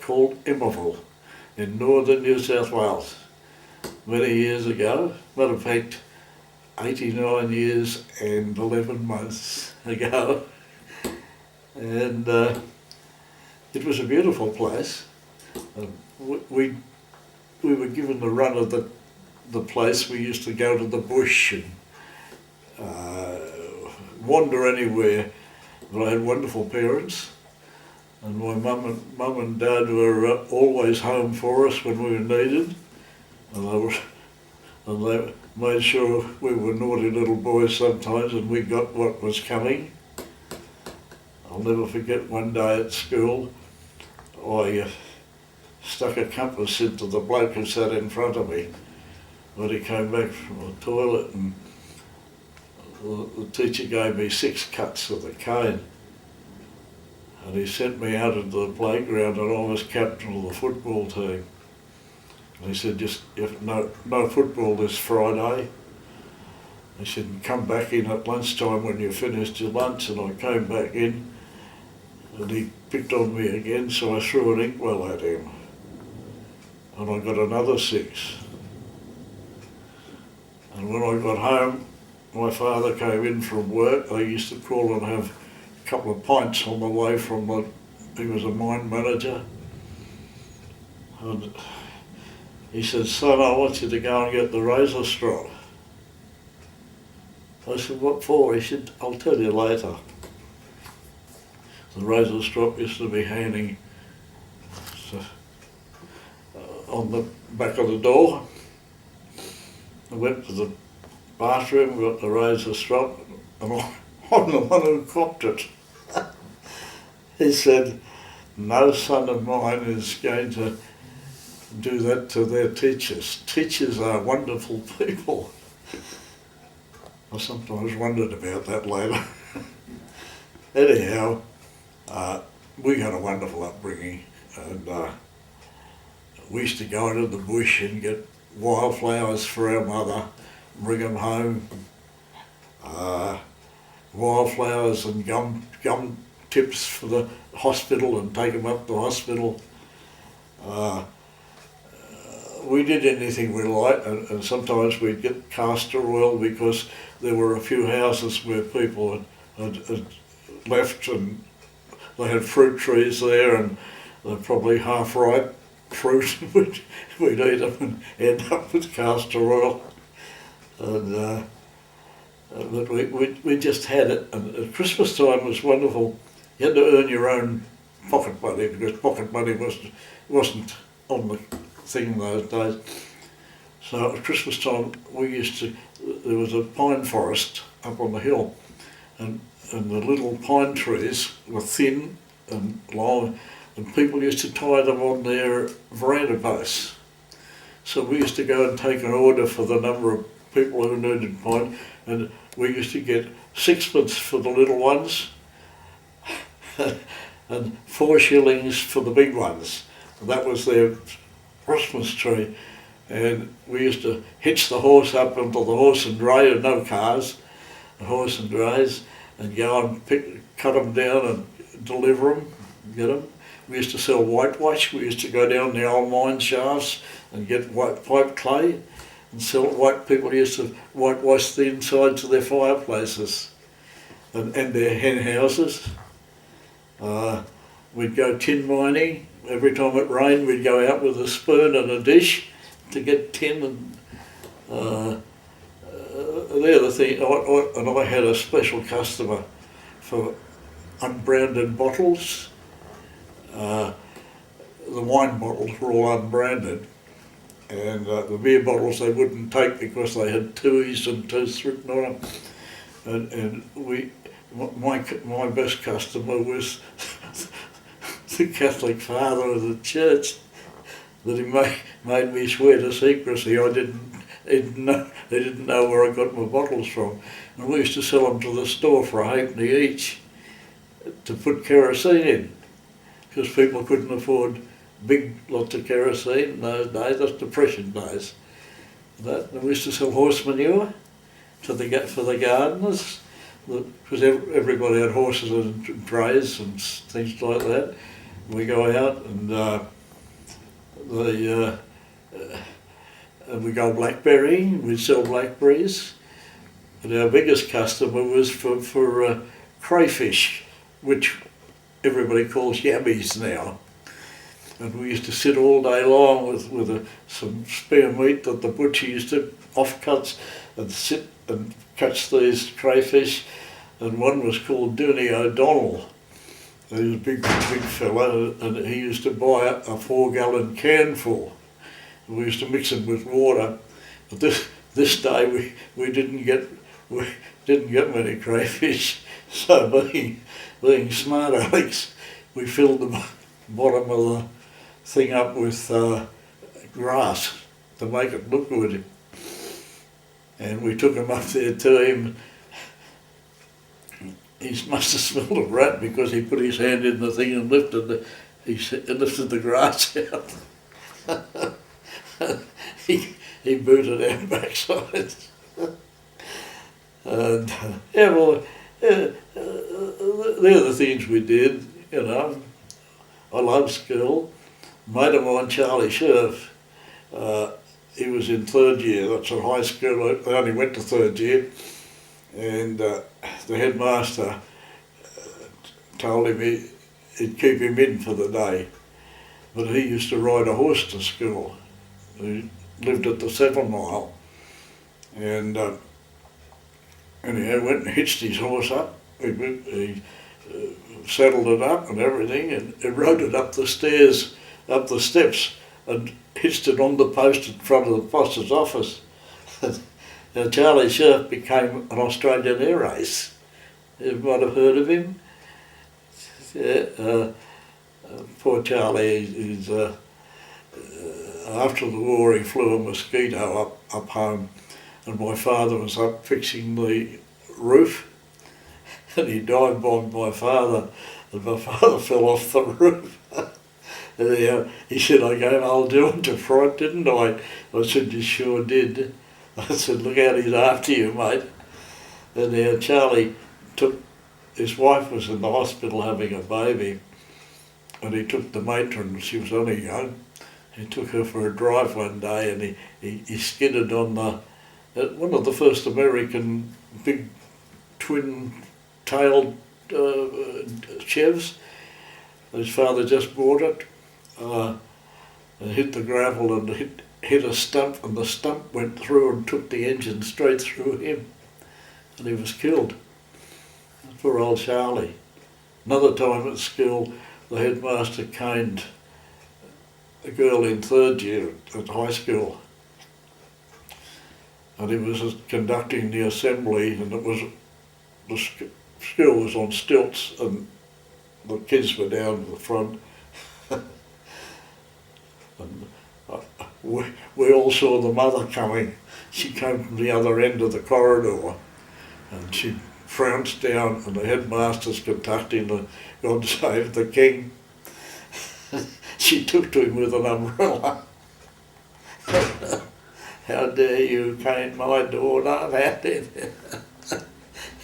called Emmaville in northern New South Wales many years ago. Matter of fact, 89 years and 11 months ago. And it was a beautiful place. We were given the run of the place. We used to go to the bush and wander anywhere. But I had wonderful parents, and my mum and dad were always home for us when we were needed, and they made sure we were naughty little boys sometimes, and we got what was coming. I'll never forget one day at school, I stuck a compass into the bloke who sat in front of me when he came back from the toilet, and the teacher gave me 6 cuts with a cane, and he sent me out into the playground, and I was captain of the football team. And he said, just if no football this Friday. He said, come back in at lunchtime when you finished your lunch. And I came back in, and he picked on me again, so I threw an inkwell at him, and I got another 6. And when I got home, my father came in from work. I used to call and have a couple of pints on the way from he was a mine manager. And he said, son, I want you to go and get the razor strop. I said, what for? He said, I'll tell you later. The razor strop used to be hanging on the back of the door. I went to the bathroom, got the razor strop, and I'm the one who copped it. He said, no son of mine is going to do that to their teachers. Teachers are wonderful people. I sometimes wondered about that later. Anyhow, we had a wonderful upbringing, and we used to go into the bush and get wildflowers for our mother, bring them home. Wildflowers and gum tips for the hospital and take them up to the hospital. We did anything we liked, and sometimes we'd get castor oil because there were a few houses where people had left, and they had fruit trees there, and they're probably half ripe fruit. We'd eat them and end up with castor oil. And but we just had it, and at Christmas time was wonderful. You had to earn your own pocket money because pocket money wasn't on the thing in those days. So at Christmas time there was a pine forest up on the hill, and the little pine trees were thin and long, and people used to tie them on their veranda posts. So we used to go and take an order for the number of people who needed pine, and we used to get 6pence for the little ones and 4 shillings for the big ones. And that was their Christmas tree. And we used to hitch the horse up onto the horse and dray, and no cars, the horse and drays, and go and cut them down and deliver them, get them. We used to sell whitewash. We used to go down the old mine shafts and get white pipe clay and sell it. White people used to whitewash the insides of their fireplaces and their hen houses. We'd go tin mining. Every time it rained, we'd go out with a spoon and a dish to get tin. And the other thing, and I had a special customer for unbranded bottles. The wine bottles were all unbranded, and the beer bottles they wouldn't take because they had TUIs and tooths written on them. And my best customer was the Catholic father of the church, that he made me swear to secrecy. He didn't know where I got my bottles from, and we used to sell them to the store for a halfpenny each to put kerosene in, because people couldn't afford big lots of kerosene in those days. That's Depression days. And we used to sell horse manure for the gardeners, because everybody had horses and drays and things like that. We go out and and we go blackberry, we'd sell blackberries. And our biggest customer was for crayfish, which everybody calls yabbies now. And we used to sit all day long with some spare meat that the butcher used to offcuts and sit and catch these crayfish. And one was called Dooney O'Donnell. He was a big fellow, and he used to buy a 4-gallon can full. We used to mix it with water. But this day we didn't get many crayfish. So being smart Alex, we filled the bottom of the thing up with grass to make it look good. And we took him up there to him. He must have smelled a rat because he put his hand in the thing and lifted the grass out. he booted our backside. And they're the things we did, you know. I loved school. Mate of mine, Charlie Scherf, he was in 3rd year, that's at high school, they only went to 3rd year, and the headmaster told him he'd keep him in for the day, but he used to ride a horse to school. He lived at the 7 Mile, and anyhow, went and hitched his horse up. He saddled it up and everything, and rode it up the stairs, up the steps, and hitched it on the post in front of the boss's office. Now Charlie Scherf became an Australian air race. You might have heard of him. Yeah, poor Charlie, he's, after the war he flew a Mosquito up home, and my father was up fixing the roof, and he dive-bombed my father, and my father fell off the roof. And he said, I gave old Dylan to fright, didn't I? I said, you sure did. I said, look out, he's after you, mate. And Charlie his wife was in the hospital having a baby, and he took the matron, she was only young, he took her for a drive one day, and he skidded on one of the first American big twin-tailed Chevs. His father just bought it, and hit the gravel and hit a stump, and the stump went through and took the engine straight through him, and he was killed. Poor old Charlie. Another time at school, the headmaster caned a girl in 3rd year at high school, and he was conducting the assembly, and the school was on stilts, and the kids were down at the front. And we all saw the mother coming. She came from the other end of the corridor, and she flounced down, and the headmaster's conducting the God Save the King. She took to him with an umbrella. How dare you cane my daughter? How dare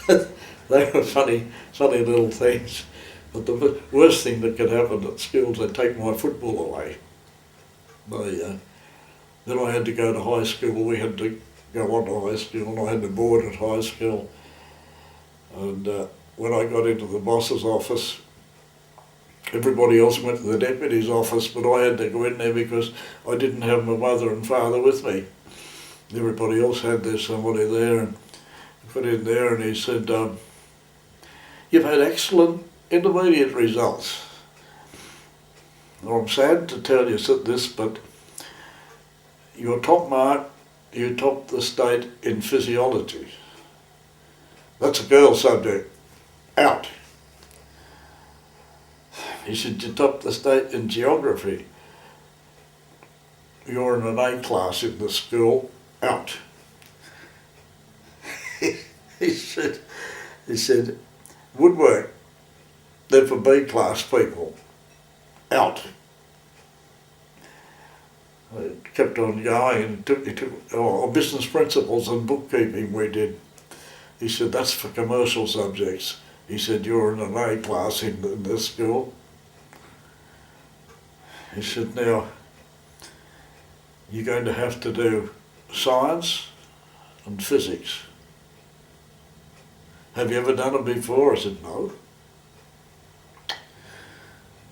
They were funny little things. But the worst thing that could happen at school is they'd take my football away. Then I had to go to high school. We had to go on to high school, and I had to board at high school. And when I got into the boss's office, everybody else went to the deputy's office, but I had to go in there because I didn't have my mother and father with me. Everybody else had somebody there, and I got in there, and he said, you've had excellent intermediate results. Well, I'm sad to tell you this, but your top mark, you topped the state in physiology. That's a girl subject. Out. He said, you topped the state in geography. You're in an A class in the school. Out. He said, woodwork, they're for B class people. Out. I kept on going, and he took business principles and bookkeeping we did. He said, that's for commercial subjects. He said, you're in an A class in this school. He said, now, you're going to have to do science and physics. Have you ever done it before? I said, no.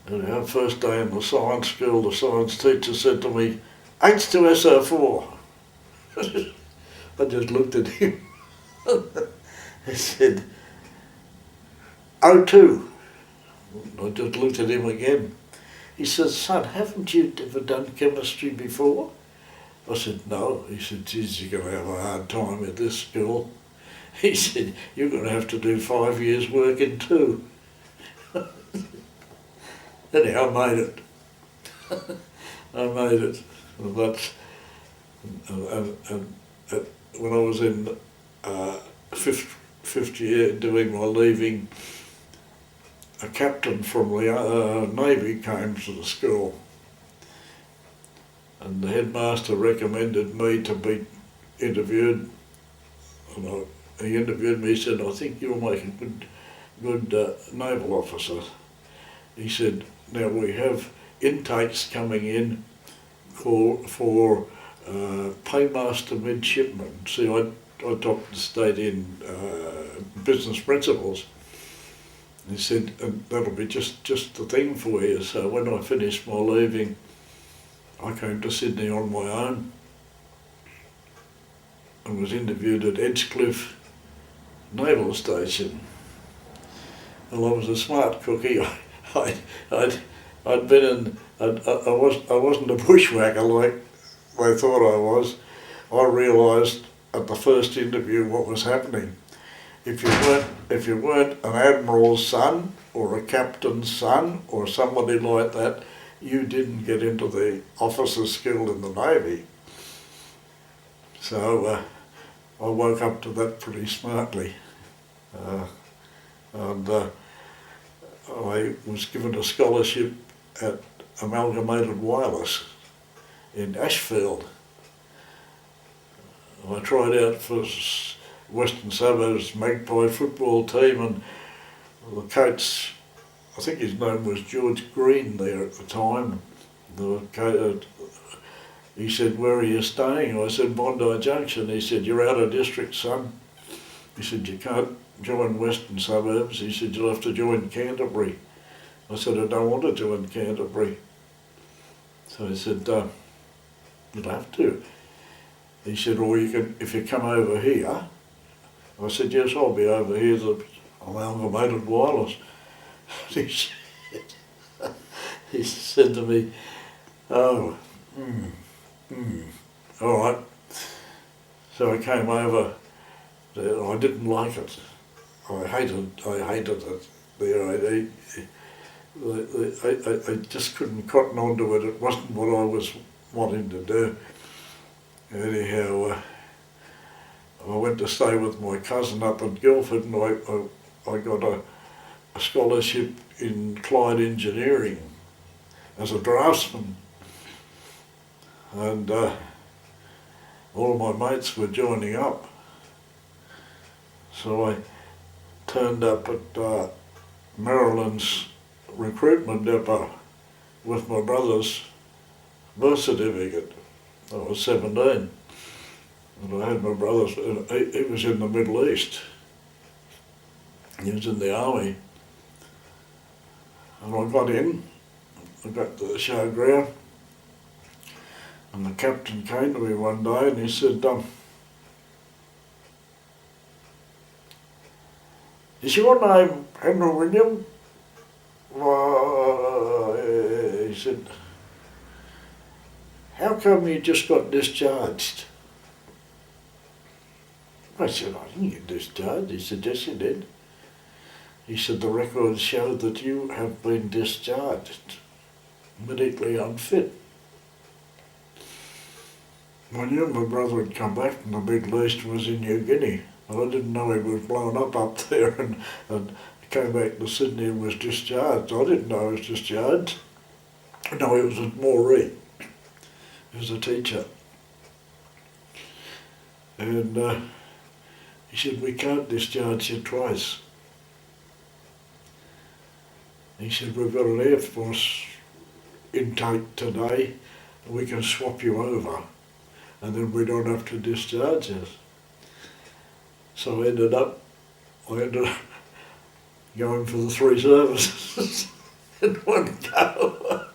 And our first day in the science school, the science teacher said to me, H2SO4. I just looked at him. He said, O2. I just looked at him again. He said, son, haven't you ever done chemistry before? I said, no. He said, geez, you're going to have a hard time at this school. He said, you're going to have to do 5 years work in 2. Anyhow, I made it. I made it. But when I was in fifth year doing my leaving, a captain from the Navy came to the school, and the headmaster recommended me to be interviewed. And he interviewed me. He said, I think you'll make a good naval officer. He said, now we have intakes coming in for paymaster midshipman. See, I taught the state in business principles. He said, and that'll be just the thing for you. So when I finished my leaving, I came to Sydney on my own and was interviewed at Edgecliff Naval Station. Well, I was a smart cookie. I'd been in. I wasn't a bushwhacker like they thought I was. I realised at the first interview what was happening. If you weren't an admiral's son or a captain's son or somebody like that, you didn't get into the officer's school in the Navy. So I woke up to that pretty smartly. And I was given a scholarship at Amalgamated Wireless in Ashfield. I tried out for Western Suburbs Magpie football team, and the coach, I think his name was George Green there at the time. He said, where are you staying? I said, Bondi Junction. He said, you're out of district, son. He said, you can't join Western Suburbs. He said, you'll have to join Canterbury. I said, I don't want to join Canterbury. So he said, you'll have to. He said, or you can, if you come over here. I said, yes, I'll be over here, the Amalgamated Wireless. He said to me, oh, all right. So I came over there. I didn't like it. I hated it there. I just couldn't cotton onto it. It wasn't what I was wanting to do. Anyhow, I went to stay with my cousin up at Guildford, and I got a scholarship in Clyde Engineering as a draftsman. And all my mates were joining up. So I turned up at Maryland's recruitment depot with my brother's birth certificate. I was 17. And I had my brother's, he was in the Middle East. He was in the army. And I got in, I got to the showground, and the captain came to me one day and he said, is your name Henry William? He said, how come you just got discharged? I said, I didn't get discharged. He said, yes, you did. He said, the records show that you have been discharged, medically unfit. I knew my brother had come back from the Big East and was in New Guinea, but I didn't know he was blown up there and came back to Sydney and was discharged. I didn't know he was discharged. No, he was at Moree. He was a teacher. And he said, we can't discharge you twice. He said, we've got an Air Force intake today we can swap you over, and then we don't have to discharge you. So I ended up going for the 3 services in one go.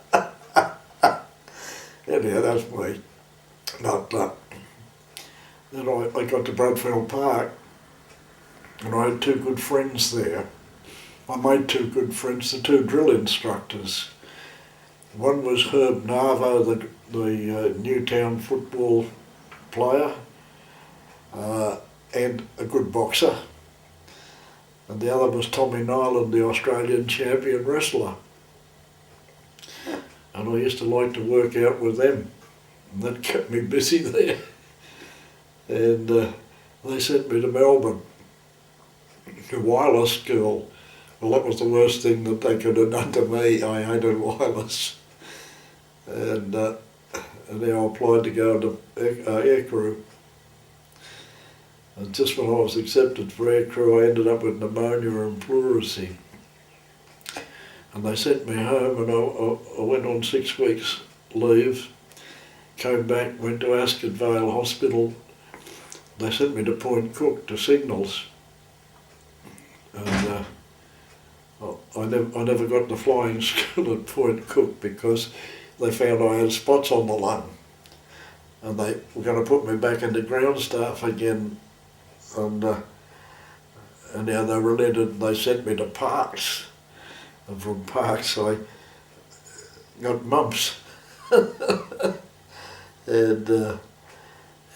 Anyhow, that's me. But then I got to Bradfield Park, and I had 2 good friends there. I made 2 good friends, the 2 drill instructors. One was Herb Narvo, the Newtown football player, and a good boxer. And the other was Tommy Nyland, the Australian champion wrestler. And I used to like to work out with them, and that kept me busy there. And they sent me to Melbourne, to wireless school. Well, that was the worst thing that they could have done to me. I hated wireless. And now I applied to go into aircrew. And just when I was accepted for aircrew, I ended up with pneumonia and pleurisy. And they sent me home, and I went on 6 weeks leave, came back, went to Ascot Vale Hospital. They sent me to Point Cook to signals. And I never got to flying school at Point Cook because they found I had spots on the lung. And they were going to put me back into ground staff again. And now they relented, they sent me to Parks. And from Parks I got mumps. And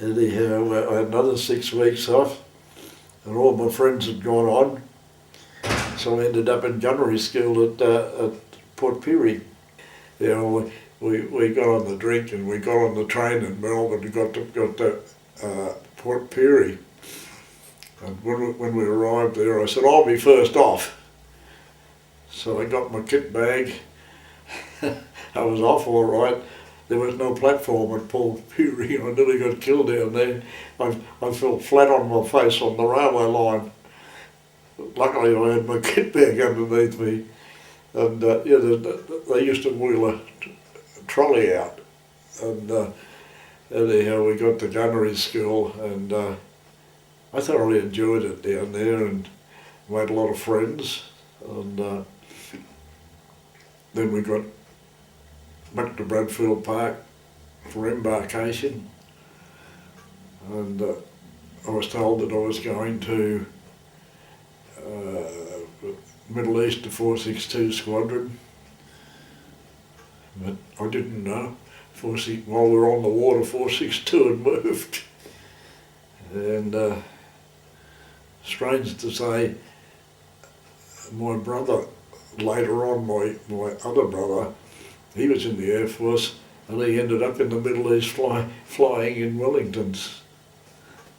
anyhow, I had another 6 weeks off, and all my friends had gone on. So I ended up in gunnery school at Port Pirie. You know, we got on the drink and we got on the train in Melbourne and got to Port Pirie. And when we arrived there, I said, I'll be first off. So I got my kit bag. I was off all right. There was no platform at Port Pirie. I nearly got killed down there. I fell flat on my face on the railway line. Luckily I had my kit bag underneath me. And they used to wheel a trolley out. And anyhow, we got to gunnery school, and I thoroughly enjoyed it down there and made a lot of friends. And then we got back to Bradfield Park for embarkation, and I was told that I was going to Middle East to 462 Squadron, but I didn't know. While we were on the water, 462 had moved. And strange to say, my brother, later on, my other brother, he was in the Air Force, and he ended up in the Middle East flying in Wellingtons.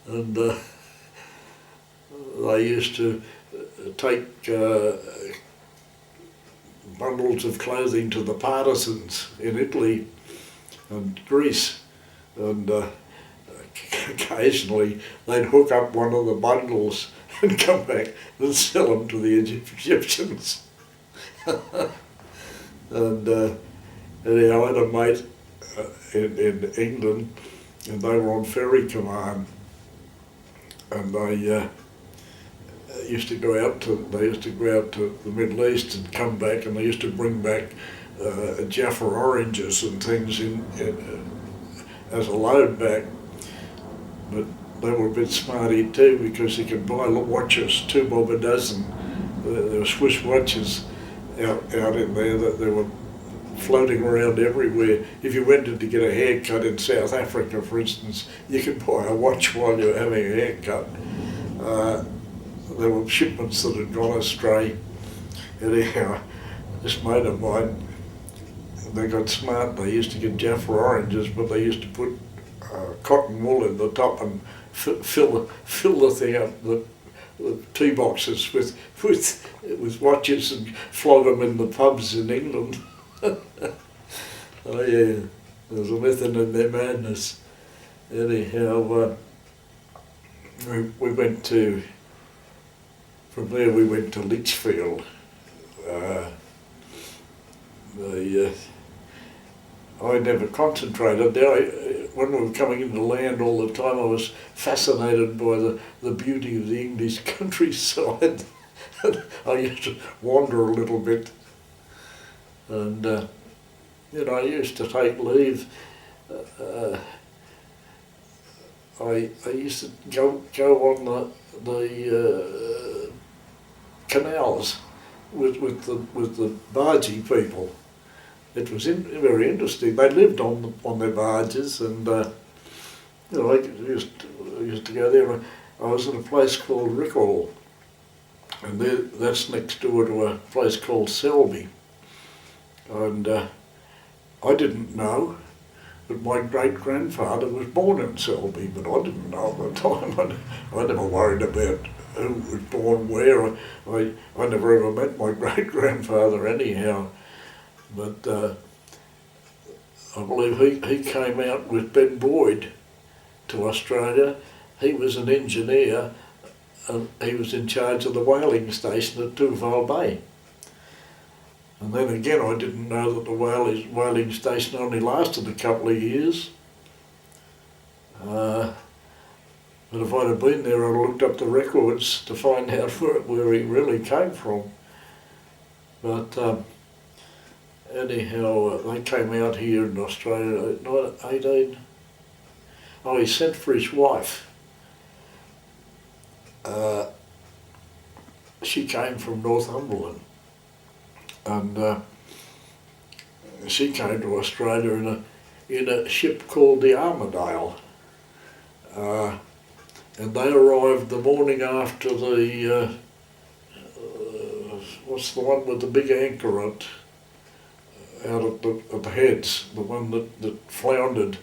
And they used to take bundles of clothing to the partisans in Italy and Greece, and occasionally they'd hook up one of the bundles and come back and sell them to the Egyptians. And anyhow, I had a mate in England, and they were on ferry command, and they used to go out to the Middle East and come back, and they used to bring back Jaffa oranges and things in as a load back. But they were a bit smarty too, because you could buy watches, 2 bob a dozen. There were Swiss watches out in there that they were floating around everywhere. If you went in to get a haircut in South Africa, for instance, you could buy a watch while you were having a haircut. There were shipments that had gone astray. Anyhow, this mate of mine, they got smart. They used to get Jaffa oranges, but they used to put cotton wool in the top and fill the thing up, the tea boxes with watches, and flog them in the pubs in England. Oh yeah, there was a method in their madness. Anyhow, we went to, from there we went to Lichfield. I never concentrated there. When we were coming into land all the time, I was fascinated by the beauty of the English countryside. I used to wander a little bit, and I used to take leave. I used to go on the canals with the bargee people. It was very interesting. They lived on their barges, and I used to go there. I was at a place called Rickall, and that's next door to a place called Selby. And I didn't know that my great-grandfather was born in Selby, but I didn't know at the time. I never worried about who was born where. I never ever met my great-grandfather anyhow. But I believe he came out with Ben Boyd to Australia. He was an engineer, and he was in charge of the whaling station at Tooval Bay. And then again, I didn't know that the whaling station only lasted a couple of years. But if I'd have been there, I'd have looked up the records to find out where he really came from. But anyhow, they came out here in Australia, 18. Oh, he sent for his wife. She came from Northumberland, and she came to Australia in a ship called the Armidale, and they arrived the morning after the what's the one with the big anchor out at the heads, the one that floundered.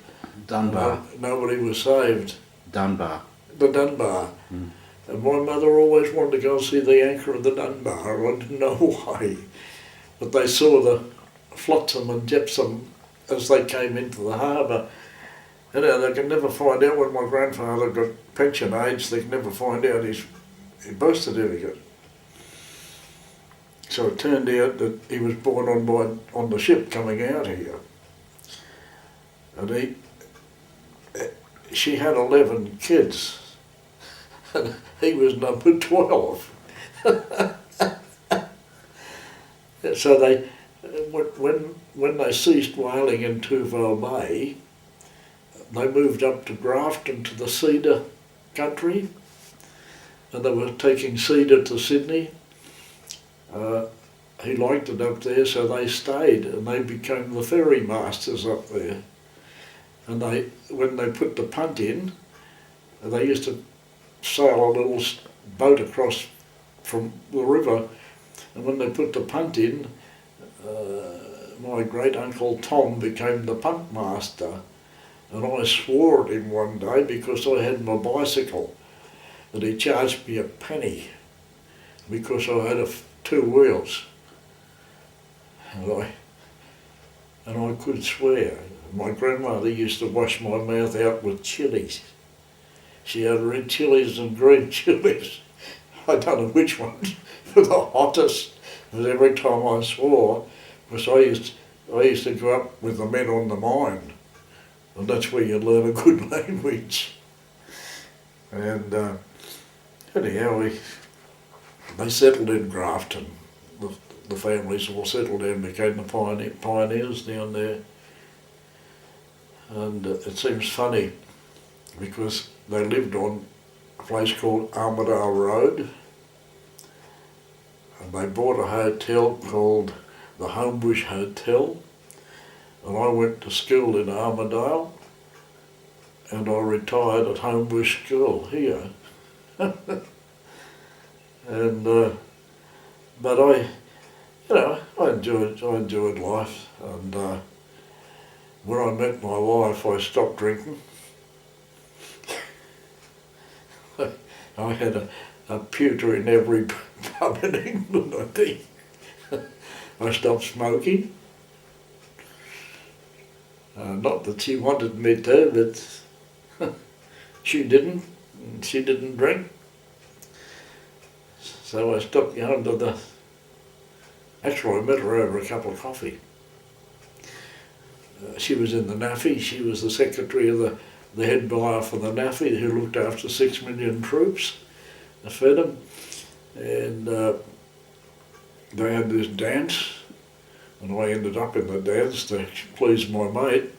Dunbar. Nobody was saved. Dunbar. The Dunbar. Mm. And my mother always wanted to go and see the anchor of the Dunbar. I didn't know why. But they saw the flotsam and jetsam as they came into the harbour. And they could never find out when my grandfather got pension age, they could never find out his birth certificate. So it turned out that he was born on the ship coming out here. And she had 11 kids. And he was number 12. So they, when they ceased whaling in Tooval Bay, they moved up to Grafton to the cedar country, and they were taking cedar to Sydney. He liked it up there, so they stayed, and they became the ferry masters up there. And when they put the punt in, they used to sail a little boat across from the river, and when they put the punt in, my great uncle Tom became the punt master, and I swore at him one day because I had my bicycle that he charged me a penny because I had 2 wheels, and I could swear. My grandmother used to wash my mouth out with chilies. She had red chilies and green chilies. I don't know which ones were the hottest, because every time I swore, because I used to go up with the men on the mine, and that's where you learn a good language. And anyhow, they settled in Grafton. The families all settled in, became the pioneers down there. And it seems funny because they lived on a place called Armidale Road, and they bought a hotel called the Homebush Hotel, and I went to school in Armidale, and I retired at Homebush School here. And but I enjoyed life, and when I met my wife, I stopped drinking. I had a pewter in every pub in England, I think. I stopped smoking. Not that she wanted me to, but she didn't. And she didn't drink. So I stopped going to the... Actually, I met her over a cup of coffee. she was in the NAAFI. She was the secretary of the head buyer for the NAAFI, who looked after 6 million troops, fed them. And they had this dance, and I ended up in the dance to please my mate.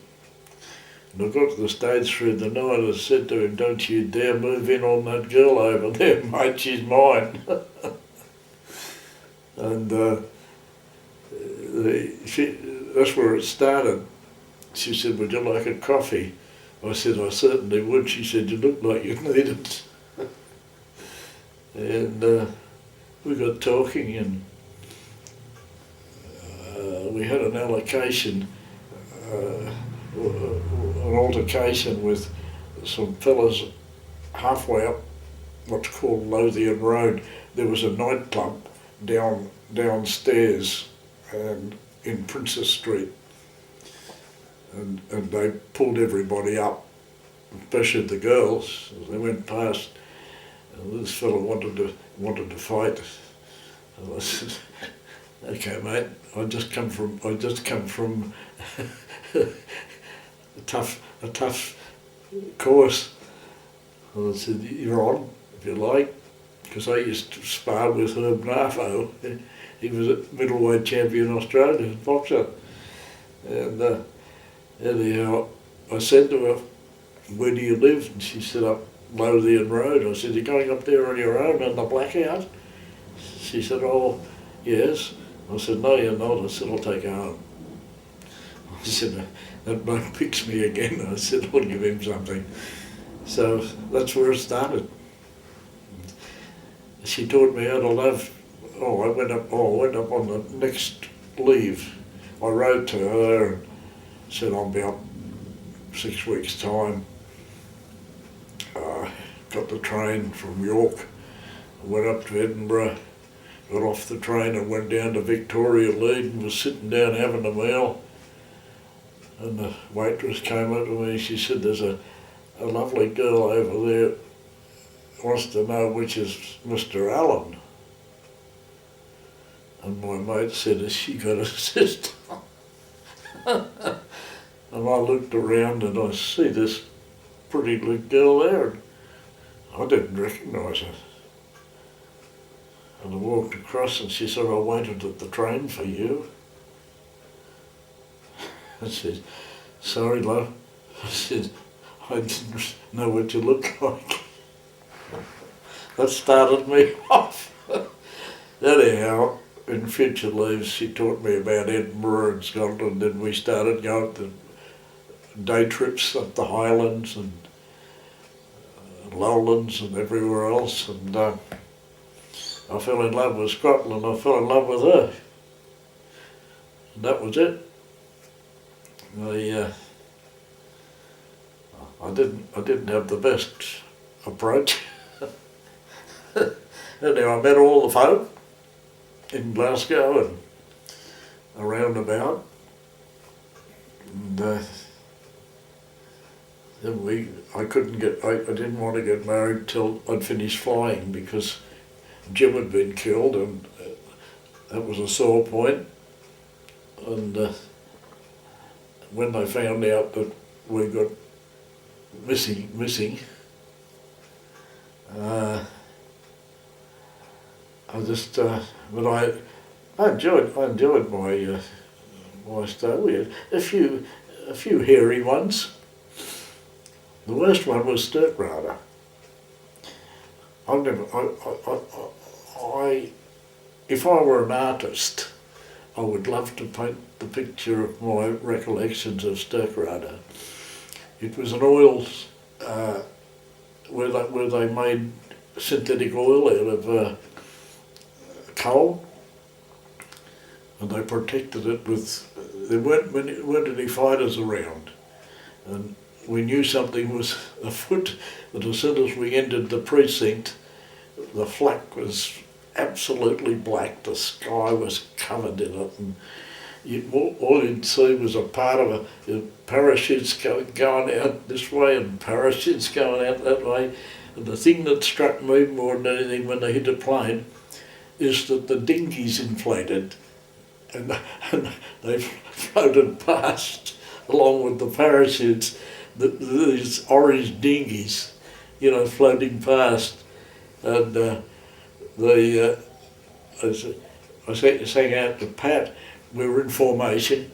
And I got to the stage through the night and I said to him, "Don't you dare move in on that girl over there, mate, she's mine." And that's where it started. She said, "Would you like a coffee?" I said, "I certainly would." She said, "You look like you need it." And we got talking, and we had an allocation, an altercation with some fellas halfway up what's called Lothian Road. There was a nightclub downstairs and in Princess Street, and they pulled everybody up, especially the girls, as they went past. And this fellow wanted to fight. And I said, "Okay, mate, I just come from a tough course." And I said, "You're on, if you like," because I used to spar with Herb Narfo. He was a middleweight champion Australian boxer. And anyhow, I said to her, "Where do you live?" And she said, "Up Lothian Road." I said, "You're going up there on your own in the blackout?" She said, "Oh, yes." I said, "No, you're not." I said, "I'll take you home." I said, "That bloke picks me again." I said, "I'll give him something." So that's where it started. She taught me how to love. I went up on the next leave. I wrote to her and said, "I'll be up 6 weeks' time." Got the train from York, went up to Edinburgh, got off the train and went down to Victoria Lead and was sitting down having a meal. And the waitress came up to me. She said, "There's a lovely girl over there, wants to know which is Mr. Allan." And my mate said, "Has she got a sister?" And I looked around and I see this pretty little girl there. I didn't recognise her. And I walked across and she said, "I waited at the train for you." I said, "Sorry, love." I said, "I didn't know what you looked like." That started me off. Anyhow, in future leaves, she taught me about Edinburgh and Scotland, and we started going to day trips up the Highlands and Lowlands and everywhere else, and I fell in love with Scotland. I fell in love with her, and that was it. I didn't have the best approach. Anyway, I met all the folk in Glasgow and around about, and then I didn't want to get married till I'd finished flying, because Jim had been killed, and that was a sore point. And when they found out that we got missing, but I enjoyed my stay. We had a few hairy ones. The worst one was Sturkrada. If I were an artist, I would love to paint the picture of my recollections of Sturkrada. It was an oil where they made synthetic oil out of coal, and they protected it with. There weren't any fighters around, and we knew something was afoot. But as soon as we entered the precinct, the flak was absolutely black. The sky was covered in it, and all you'd see was a part of parachutes going out this way and parachutes going out that way. And the thing that struck me more than anything when they hit a plane is that the dinghies inflated, and they floated past along with the parachutes, these orange dinghies, you know, floating past. And I sang out to Pat. We were in formation,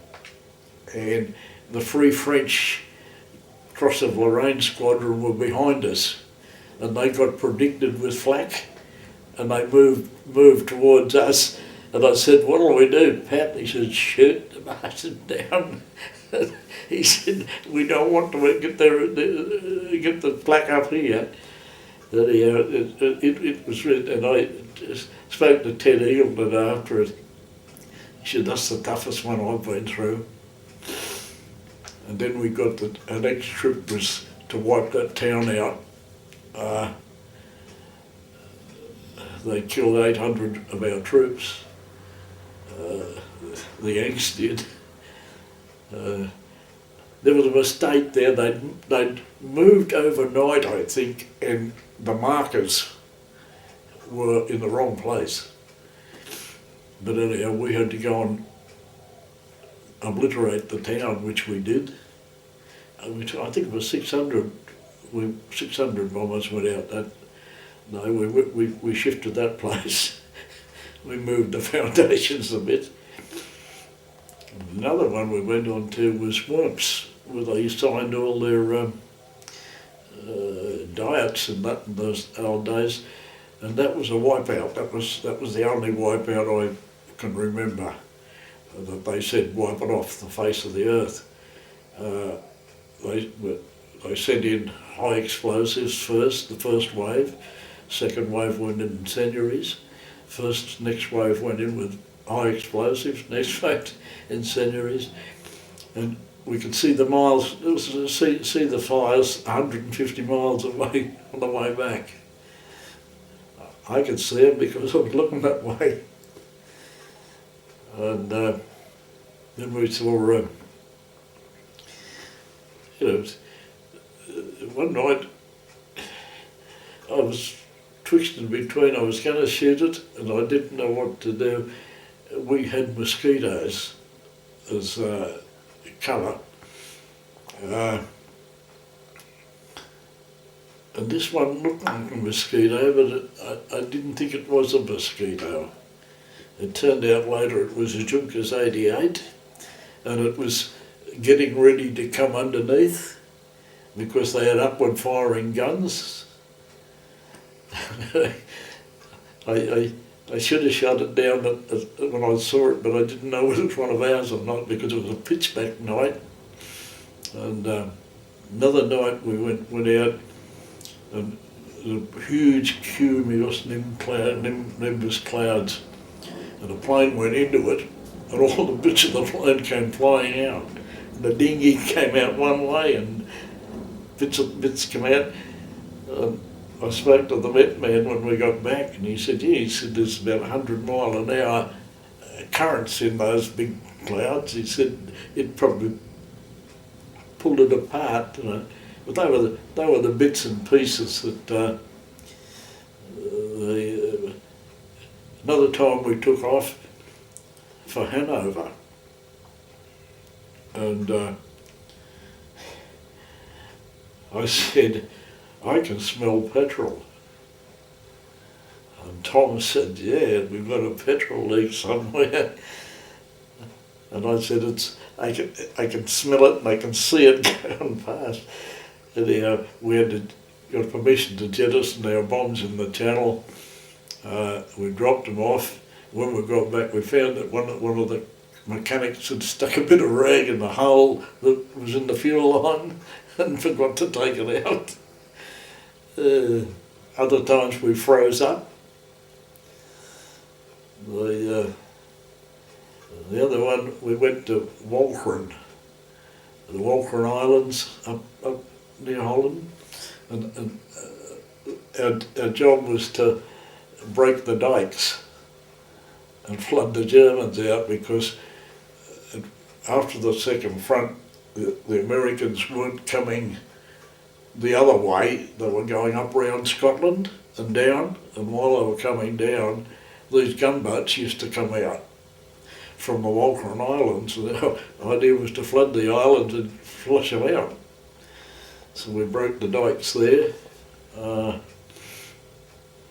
and the Free French Cross of Lorraine squadron were behind us, and they got predicted with flak, and they moved towards us. And I said, "What'll we do, Pat?" He said, "Shoot the bastard down." He said, "We don't want to get the flak up here." Anyhow, it was, and I spoke to Ted Eagleton after it. He said, "That's the toughest one I've been through." And then we got our next trip was to wipe that town out. They killed 800 of our troops. The Yanks did. There was a mistake there. They'd moved overnight, I think, and the markers were in the wrong place. But anyhow, we had to go and obliterate the town, which we did. I think it was 600. 600 bombers went out. We shifted that place. We moved the foundations a bit. Another one we went on to was Worms, where they signed all their diets and that in those old days, and that was a wipeout. That was the only wipeout I can remember that they said wipe it off the face of the earth. They sent in high explosives first, the first wave. Second wave went in incendiaries. Next wave went in with high explosives. Next wave incendiaries, and we could see the miles. See the fires 150 miles away on the way back. I could see them because I was looking that way. And then we saw. One night I was twixt in between. I was going to shoot it and I didn't know what to do. We had mosquitoes as colour. And this one looked like a mosquito, but I didn't think it was a mosquito. It turned out later it was a Junkers 88, and it was getting ready to come underneath because they had upward firing guns. I should have shut it down when I saw it, but I didn't know whether it was one of ours or not because it was a pitch black night. And another night we went out, and a huge cumulus nimbus clouds, and a plane went into it, and all the bits of the plane came flying out. And the dinghy came out one way, and bits came out. I spoke to the Met man when we got back, and he said, "Yeah," he said, "there's about 100 mile an hour currents in those big clouds." He said it probably pulled it apart, you know. But they were the bits and pieces that. Another time we took off for Hanover, and I said, "I can smell petrol." And Tom said, "Yeah, we've got a petrol leak somewhere." And I said, I can smell it and I can see it going past. Anyhow, we got permission to jettison our bombs in the channel. We dropped them off. When we got back, we found that one of the mechanics had stuck a bit of rag in the hole that was in the fuel line and forgot to take it out. Other times we froze up. The other one, we went to Walcheren, the Walcheren Islands up near Holland, and our job was to break the dikes and flood the Germans out, because after the second front, the Americans weren't coming the other way. They were going up round Scotland and down, and while they were coming down, these gunboats used to come out from the Walcheren Islands. And the idea was to flood the islands and flush them out. So we broke the dikes there.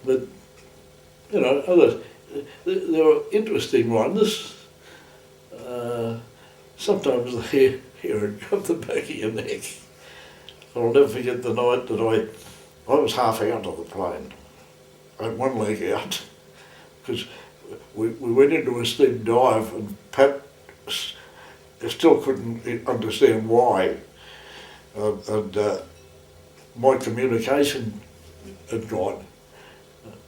But, you know, there were interesting ones. Sometimes the hair would come the back of your neck. I'll never forget the night that I was half out of the plane. I had one leg out, because we went into a steep dive and Pat still couldn't understand why. And my communication had gone.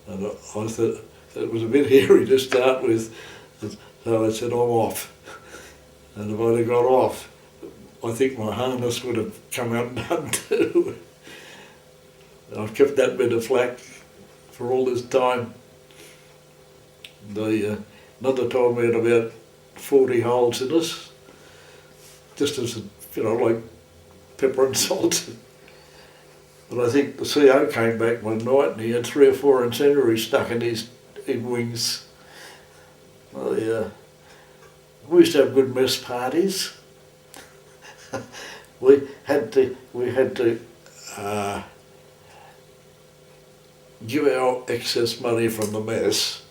And I thought it was a bit hairy to start with, so I said, I'm off. And if I'd have got off, I think my harness would have come out done too. I've kept that bit of flack for all this time. Another time we had about 40 holes in us, just as, you know, like pepper and salt. But I think the CO came back one night and he had 3 or 4 incendiaries stuck in his wings. We used to have good mess parties. we had to give our excess money from the mess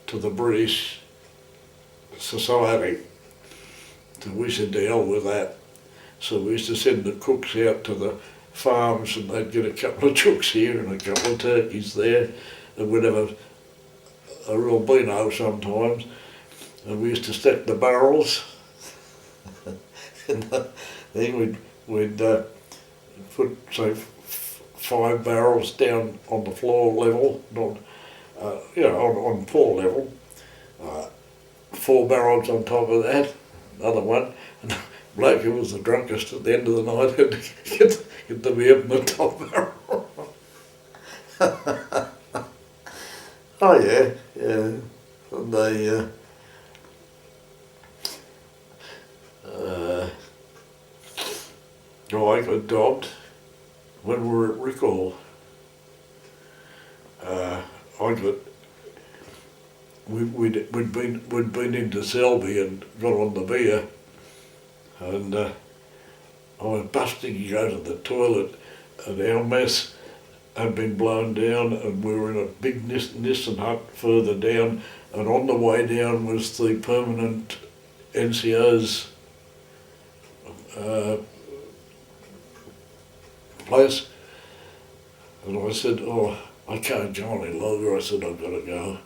to the British Society. So we used to deal with that. So we used to send the cooks out to the farms and they'd get a couple of chooks here and a couple of turkeys there, and we'd have a real beano sometimes. And we used to stack the barrels, and then we'd put, say, 5 barrels down on the floor level, not, you know, on floor level, 4 barrels on top of that, another one, and the bloke who was the drunkest at the end of the night had to get the beer from the top barrel. Oh yeah, yeah, and they. I got dobbed when we were at recall. We'd been into Selby and got on the beer, and I was busting to go to the toilet, and our mess had been blown down, and we were in a big Nissen hut further down, and on the way down was the permanent NCO's place. And I said, oh, I can't go any longer. I said, I've got to go.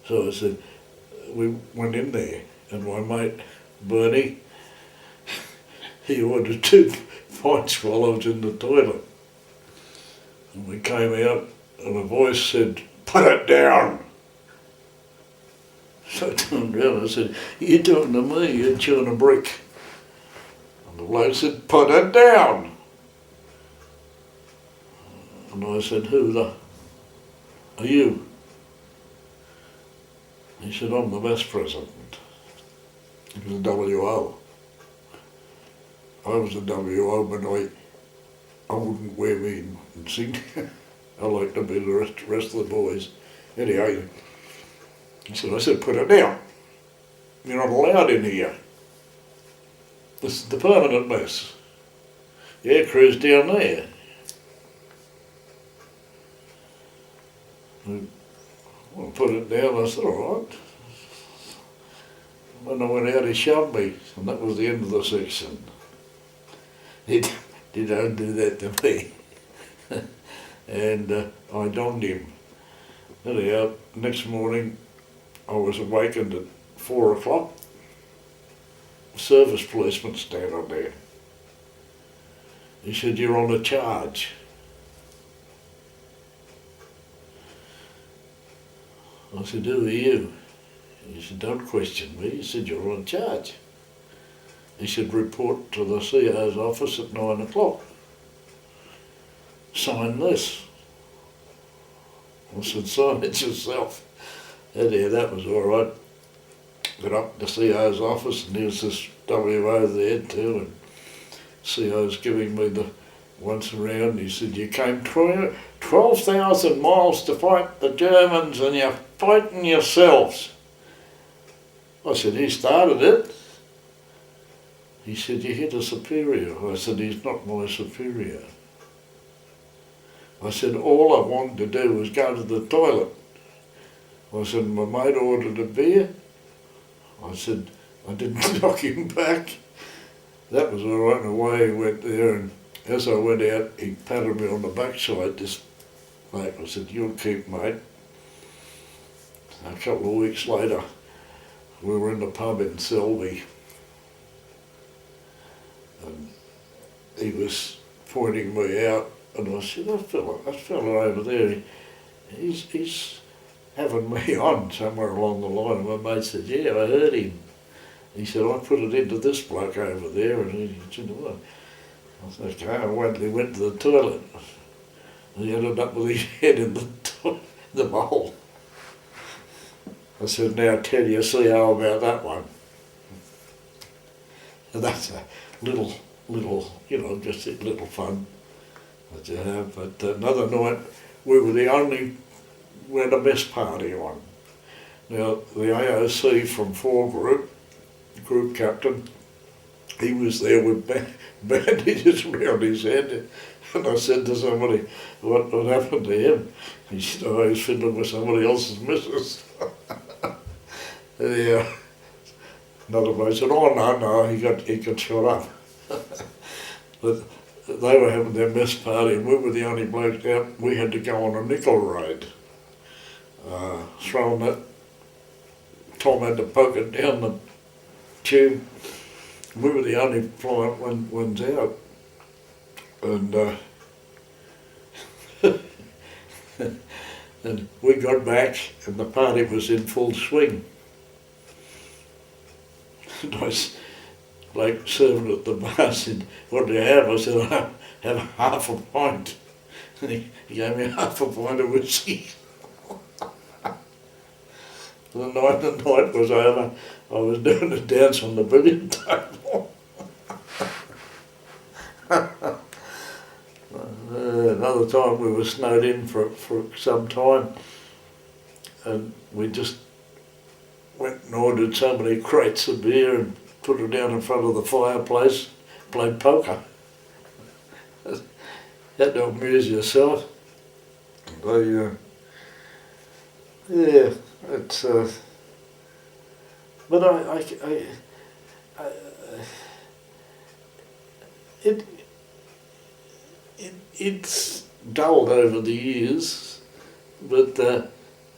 So I said, we went in there, and my mate, Bernie, he ordered 2 pint swallows in the toilet. And we came out, and a voice said, put it down. So I turned around and I said, you're talking to me, you're chewing a brick. And the bloke said, put it down. And I said, who the are you? He said, I'm the best president. He was a WO. I was a WO, but I wouldn't wear me insignia. I like to be the rest of the boys. Anyway, I said, put it down. You're not allowed in here. This is the permanent mess. The air crew's down there. I put it down, I said, all right. When I went out, he shoved me, and that was the end of the section. He don't do that to me. And I donned him. Anyhow, next morning, I was awakened at 4 o'clock. Service policeman standing there. He said, you're on a charge. I said, who are you? He said, don't question me. He said, you're on charge. He said, report to the CO's office at 9 o'clock. Sign this. I said, sign it yourself. Anyhow, that was all right. Got up to the CO's office, and there was this WO there too, and CO's giving me the once around. He said, you came 12,000 miles to fight the Germans, and you're fighting yourselves. I said, he started it. He said, you hit a superior. I said, he's not my superior. I said, all I wanted to do was go to the toilet. I said, my mate ordered a beer. I said, I didn't knock him back. That was all right, and away he went there, and as I went out, he patted me on the backside, this mate. I said, you'll keep, mate. A couple of weeks later, we were in the pub in Selby, and he was pointing me out, and I said, that fella over there, he's having me on somewhere along the line. And my mate said, yeah, I heard him. He said, I put it into this bloke over there, and he said, what? I said, okay, I went to the toilet. And he ended up with his head in the bowl. I said, now tell you, see how about that one. And that's a little, you know, just a little fun that you have. But another night, we were the only, we had a mess party on. Now, the AOC from 4 group captain, he was there with bandages around his head, and I said to somebody, what happened to him? He said, oh, he's fiddling with somebody else's missus. Yeah. Another bloke said, oh no, he got shot up. But they were having their mess party, and we were the only blokes out. We had to go on a nickel raid, throwing that. Tom had to poke it down the tube. We were the only flying ones out, and and we got back, and the party was in full swing. And I was like serving at the bar, said, what do you have? I said, I have half a pint. And he gave me half a pint of whiskey. The night was over, I was doing a dance on the billiard table. Another time we were snowed in for some time, and we just went and ordered so many crates of beer and put it down in front of the fireplace, played poker. You had to amuse yourself. Yeah, it's but it's dulled over the years, but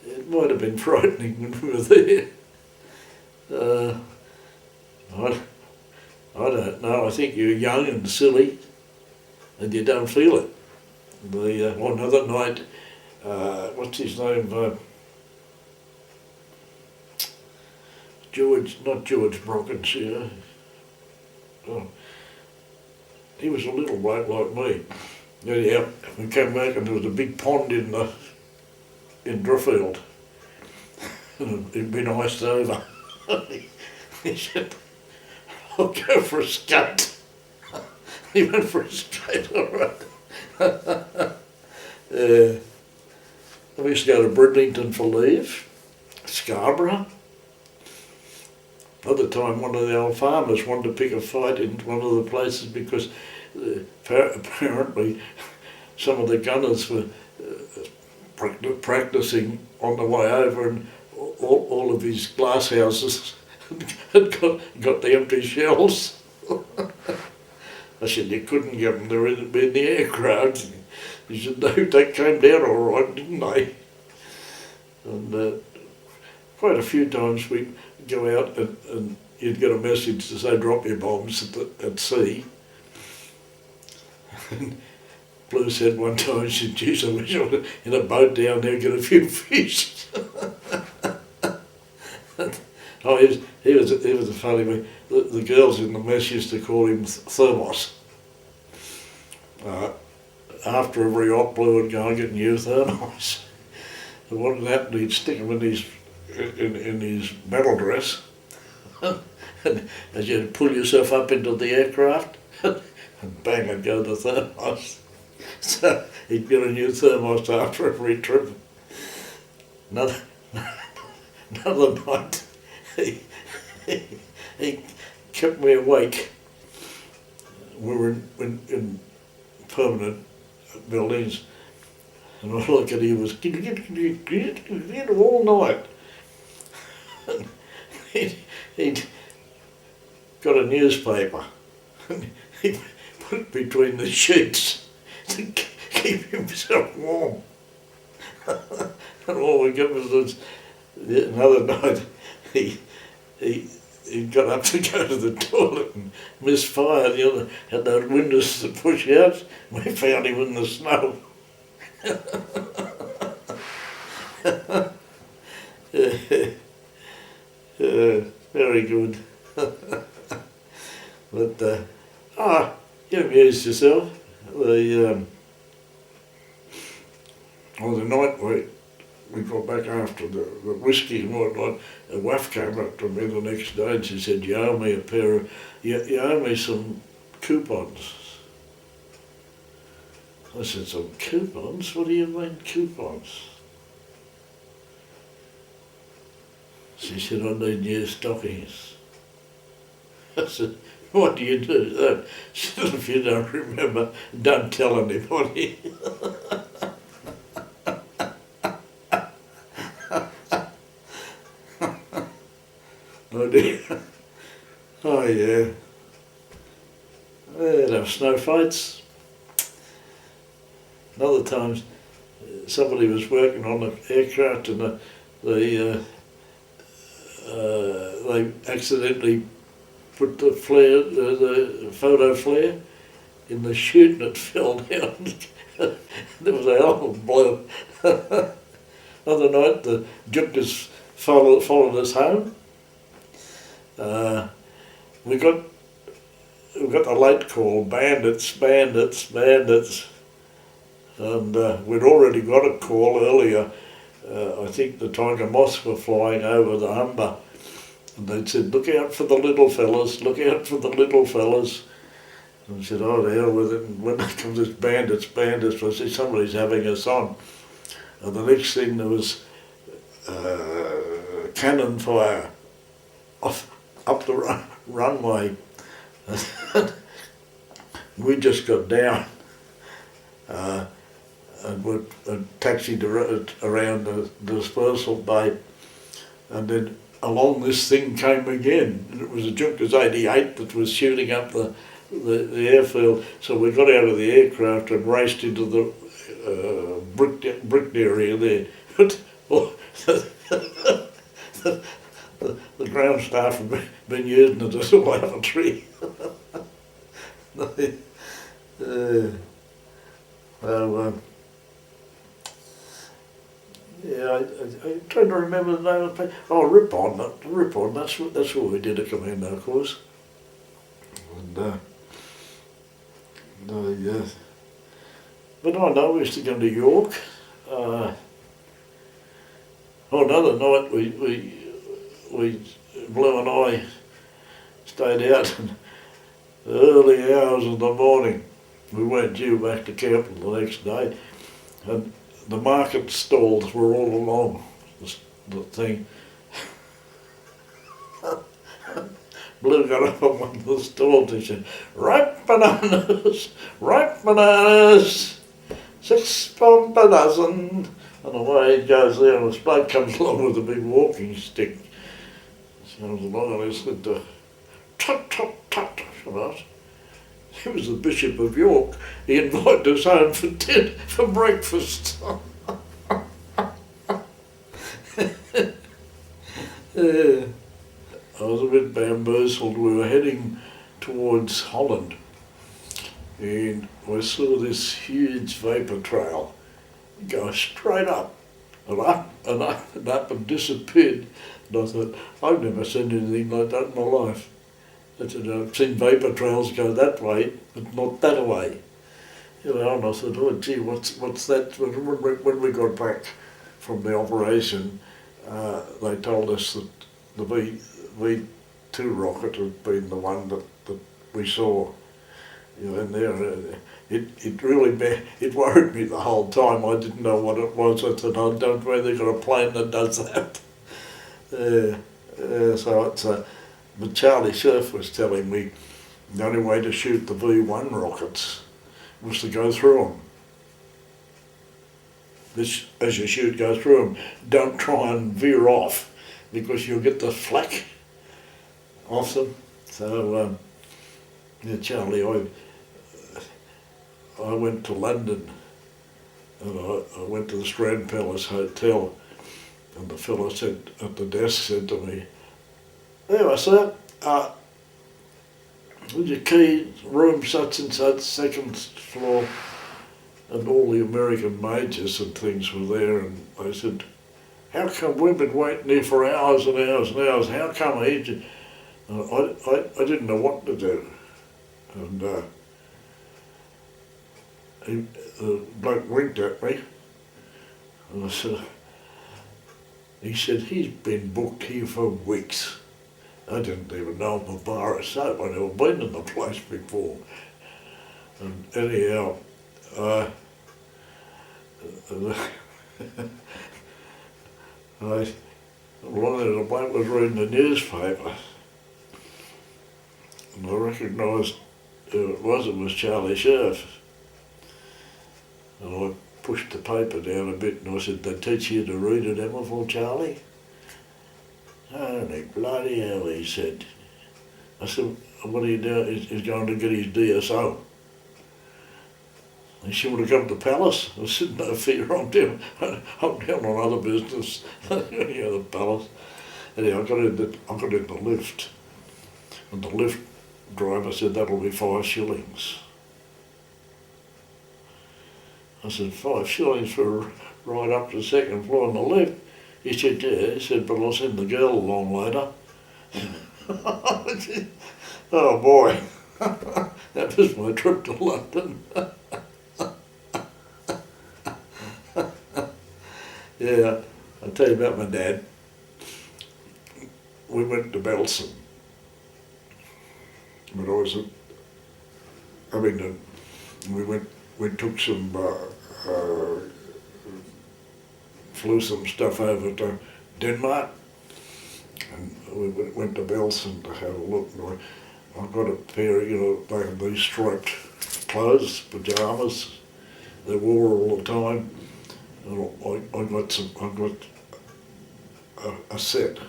it might have been frightening when we were there. I don't know. I think you're young and silly, and you don't feel it. One other night, what's his name? Not George Brockenshire. Oh, he was a little bloke like me. Yeah, we came back and there was a big pond in Driffield, and it'd been iced over. He said, I'll go for a skate. He went for a skate, all right. We used to go to Bridlington for leave, Scarborough. Another time one of the old farmers wanted to pick a fight in one of the places because apparently some of the gunners were practising on the way over, and all of his glass houses had got the empty shells. I said, you couldn't get them, they were in the aircraft. He said, no, they came down all right, didn't they? And quite a few times we'd go out and you'd get a message to say, drop your bombs at sea. And Blue said one time, she said, geez, I wish I was in a boat down there get a few fish. Oh, he was a funny one. The girls in the mess used to call him Thermos. After every op, Blue would go and get new thermos. And what would happen, he'd stick them in his metal dress, and as you'd pull yourself up into the aircraft, and bang, I'd go to thermos. So he'd get a new thermos after every trip. Another night, kept me awake. We were in permanent buildings, and all I could hear was all night. He'd got a newspaper, and he put it between the sheets to keep himself warm. And all we got was another night, he got up to go to the toilet and misfired. The other had those windows to push out. We found him in the snow. Very good. But you amused yourself. The night we got back after the whiskey and whatnot, a wife came up to me the next day and she said, you owe me you owe me some coupons. I said, some coupons? What do you mean coupons? She said, I need new stockings. I said, what do you do with that? She said, if you don't remember, don't tell anybody. Oh dear. Oh yeah. They'd have snow fights. And other times somebody was working on an aircraft and they accidentally put the flare, the photo flare in the chute and it fell down. There was a hell of a blow. Other night the jukers followed us home. We got the late call, bandits, and we'd already got a call earlier. I think the Tiger Moths were flying over the Humber, and they'd said, look out for the little fellas, look out for the little fellas. And I said, oh, the hell with it. And when it comes this bandits, I said, somebody's having us on. And the next thing there was cannon fire up the runway. We just got down and we taxied around the dispersal bay, and then along this thing came again, and it was a Junkers 88 that was shooting up the airfield. So we got out of the aircraft and raced into the bricked area there. But the ground staff have been using it as a lavatory. Yeah, I'm trying to remember the name of the place. Oh, Ripon, that's what we did a commando course. And but I know we used to go to York. Another night we Blue and I stayed out in the early hours of the morning. We weren't due back to camp the next day, and the market stalls were all along the thing. Blue got up on one of the stalls and said, ripe bananas, 6 pound per dozen. And away he goes there, and this bloke comes along with a big walking stick. He comes along and he said, tut, tut, tut, right? He was the Bishop of York. He invited us home for breakfast. Yeah. I was a bit bamboozled. We were heading towards Holland, and I saw this huge vapour trail go straight up and up and up and up and disappeared. And I thought, I've never seen anything like that in my life. I said, I've seen vapour trails go that way, but not that way. You know, and I thought, oh gee, what's that? When we got back from the operation, they told us that the V2 rocket had been the one that we saw. You know, and there, it worried me the whole time. I didn't know what it was. I said, I don't know whether they've got a plane that does that. So it's But Charlie Surf was telling me the only way to shoot the V1 rockets was to go through them. This, as you shoot, go through them. Don't try and veer off because you'll get the flak off them. So, yeah, Charlie, I went to London and I went to the Strand Palace Hotel, and the fellow said at the desk said to me, "Anyway, sir, with your key, room such and such, second floor," and all the American majors and things were there, and they said, "How come we've been waiting here for hours and hours and hours? How come he?" I didn't know what to do, and the bloke winked at me, and I said, he said, "He's been booked here for weeks." I didn't even know him a bar of soap. I'd never been in the place before. And anyhow, the bloke was reading the newspaper, and I recognised who it was Charlie Surf. And I pushed the paper down a bit and I said, "They teach you to read at Emmerville, Charlie?" "Holy bloody hell," he said. I said, "What are you doing?" He's going to get his DSO. He said, "Would have come to the palace?" I said, "No fear, I'm down on other business." The palace. Anyway, I got in the lift, and the lift driver said, "That'll be 5 shillings." I said, 5 shillings for a ride up to the second floor on the lift? He said, "Yeah." He said, "But I'll send the girl along later." Oh boy, that was my trip to London. Yeah, I'll tell you about my dad. We went to Belson, but I was at Abingdon. We took some, flew some stuff over to Denmark, and we went to Belson to have a look. And I got a pair of, they had these striped clothes, pyjamas, they wore all the time. And I got a set,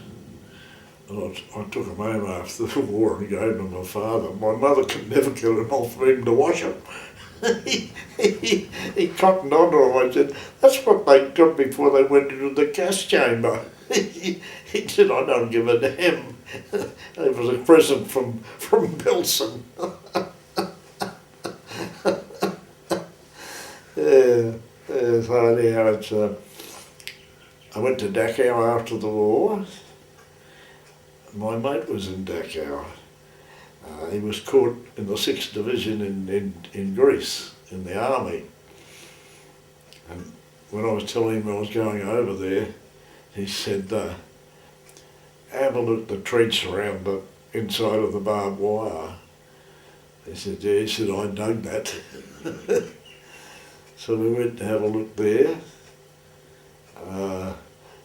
and I took them home after the war and gave them to my father. My mother could never get them off for him to wash them. he cottoned onto them. I said, "That's what they got before they went into the gas chamber." He said, "I don't give a damn." It was a present from Belson. Yeah. So anyhow, I went to Dachau after the war. My mate was in Dachau. He was caught in the 6th Division in Greece, in the army. And when I was telling him I was going over there, he said, "Have a look at the trench around the inside of the barbed wire." He said, "Yeah." He said, "I dug that." So we went to have a look there.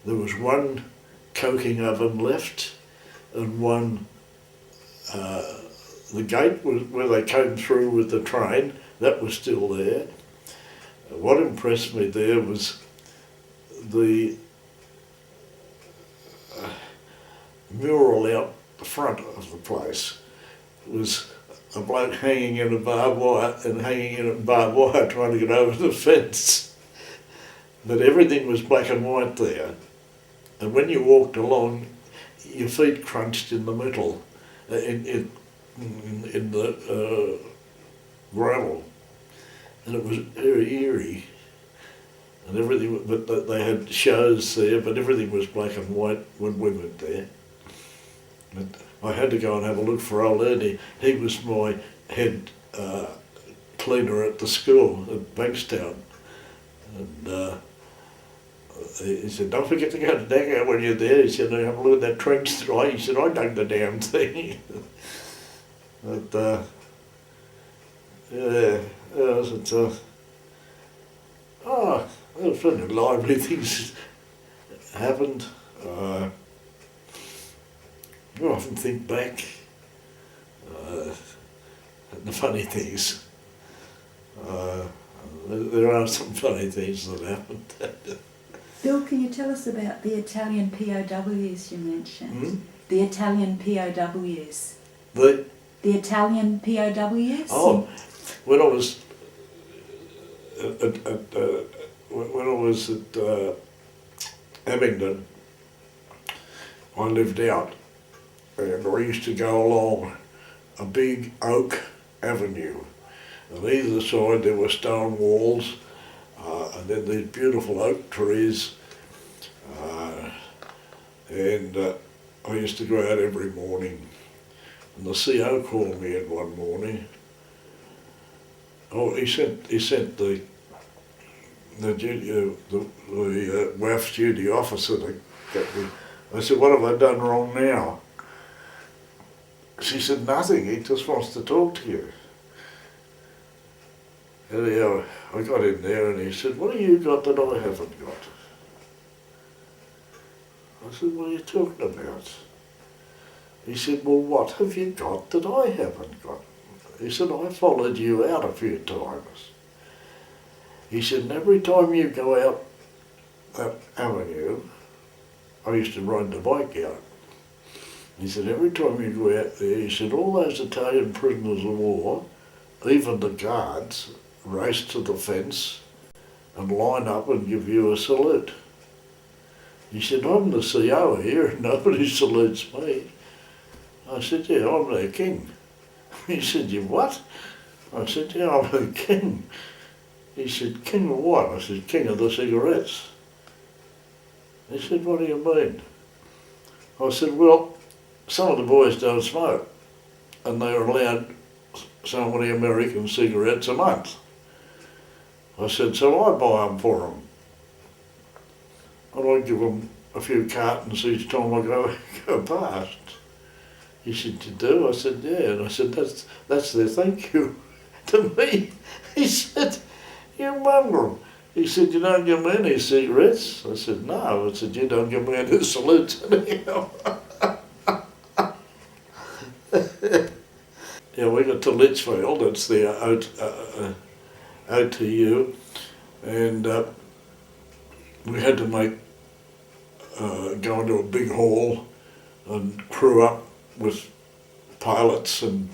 There was one coking oven left, and one, the gate was where they came through with the train, that was still there. What impressed me there was the mural out the front of the place. It was a bloke hanging in a barbed wire trying to get over the fence. But everything was black and white there. And when you walked along, your feet crunched in the metal, in the gravel. And it was very eerie. And everything, but they had shows there, but everything was black and white when we went there. But I had to go and have a look for old Ernie. He was my head cleaner at the school at Bankstown. And he said, "Don't forget to go to Dachau when you're there." He said, "Have a look at that trench tonight." He said, "I dug the damn thing." But yeah, there was plenty of lively things happened. I often think back at the funny things. There are some funny things that happened. Bill, can you tell us about the Italian POWs you mentioned? Hmm? The Italian POWs. The Italian POWs? Oh, when I was at Abingdon, I lived out, and I used to go along a big oak avenue. On either side there were stone walls, and then these beautiful oak trees, and I used to go out every morning. And the CO called me in one morning. Oh, he sent the WAAF duty officer to get me. I said, "What have I done wrong now?" She said, "Nothing, he just wants to talk to you." Anyhow, I got in there and he said, "What have you got that I haven't got?" I said, "What are you talking about?" He said, "Well, what have you got that I haven't got?" He said, "I followed you out a few times." He said, "And every time you go out that avenue," I used to ride the bike out. He said, "Every time you go out there," he said, "all those Italian prisoners of war, even the guards, race to the fence and line up and give you a salute." He said, "I'm the CO here and nobody salutes me." I said, "Yeah, I'm their king." He said, "You what?" I said, "Yeah, I'm the king." He said, "King of what?" I said, "King of the cigarettes." He said, "What do you mean?" I said, "Well, some of the boys don't smoke and they're allowed so many American cigarettes a month." I said, "So I buy them for them. And I give them a few cartons each time I go past." He said, "You do?" I said, "Yeah." And I said, that's their thank you to me." He said, "You mongrel." He said, "You don't give me any cigarettes?" I said, "No." I said, "You don't give me any salutes anyhow." Yeah, we got to Litchfield, that's the OTU, and we had to go into a big hall and crew up with pilots, and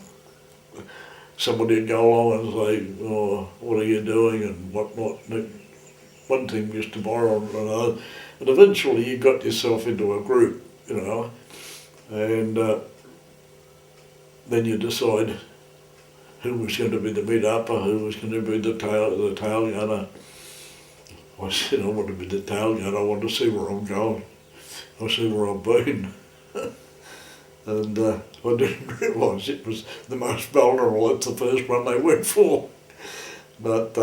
somebody would go along and say, "Oh, what are you doing?" and whatnot. One team used to borrow another, and eventually you got yourself into a group, you know, and then you decide who was going to be the mid-upper, who was going to be the tail gunner. I said, "I want to be the tail gunner, I want to see where I'm going. I see where I've been." And I didn't realise it was the most vulnerable. It's the first one they went for. But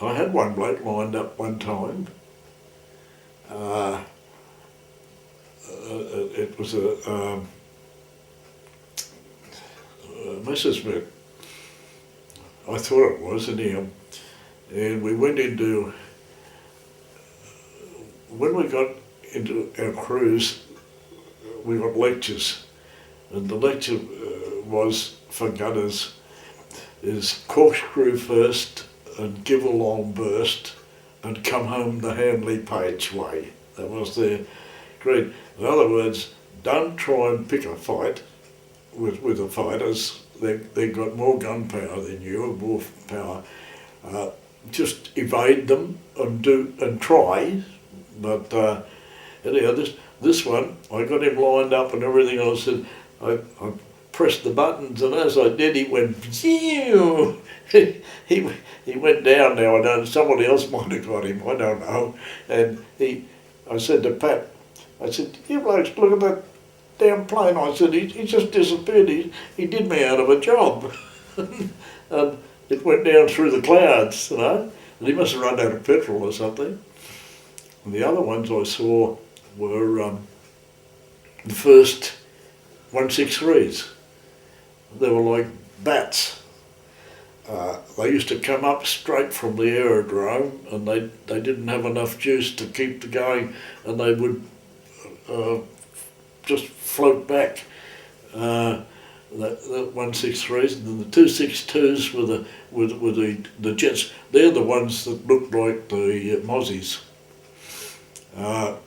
I had one bloke lined up one time. It was a Messerschmitt. I thought it was, anyhow. And we went into, when we got into our cruise, we got lectures, and the lecture was for gunners is corkscrew first and give a long burst and come home the Hanley Page way. That was their creed. In other words, don't try and pick a fight with the fighters. They've got more gunpowder than you, more power. Just evade them and try, but anyhow, this one, I got him lined up and everything. I said, I pressed the buttons, and as I did, he went, phew. He went down now. I don't. Somebody else might have got him. I don't know. And I said to Pat, I said, "You blokes, look at that damn plane." I said, he just disappeared. He did me out of a job. And it went down through the clouds, you know. And he must have run out of petrol or something. And the other ones I saw were the first 163s. They were like bats. They used to come up straight from the aerodrome, and they didn't have enough juice to keep the going, and they would just float back. The 163s, and then the 262s were the jets. They're the ones that look like the Mozzies. But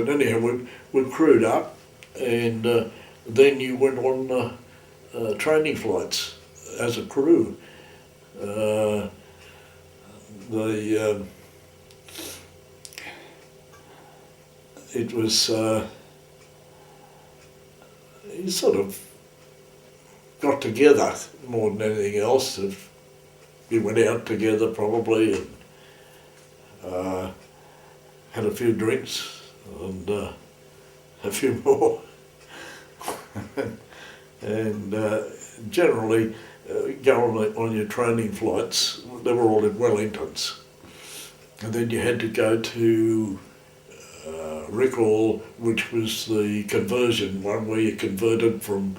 anyhow, we crewed up, and then you went on training flights as a crew. It was. You sort of got together more than anything else. You went out together probably and had a few drinks and a few more. And generally going on your training flights, they were all in Wellingtons. And then you had to go to recall, which was the conversion one where you converted from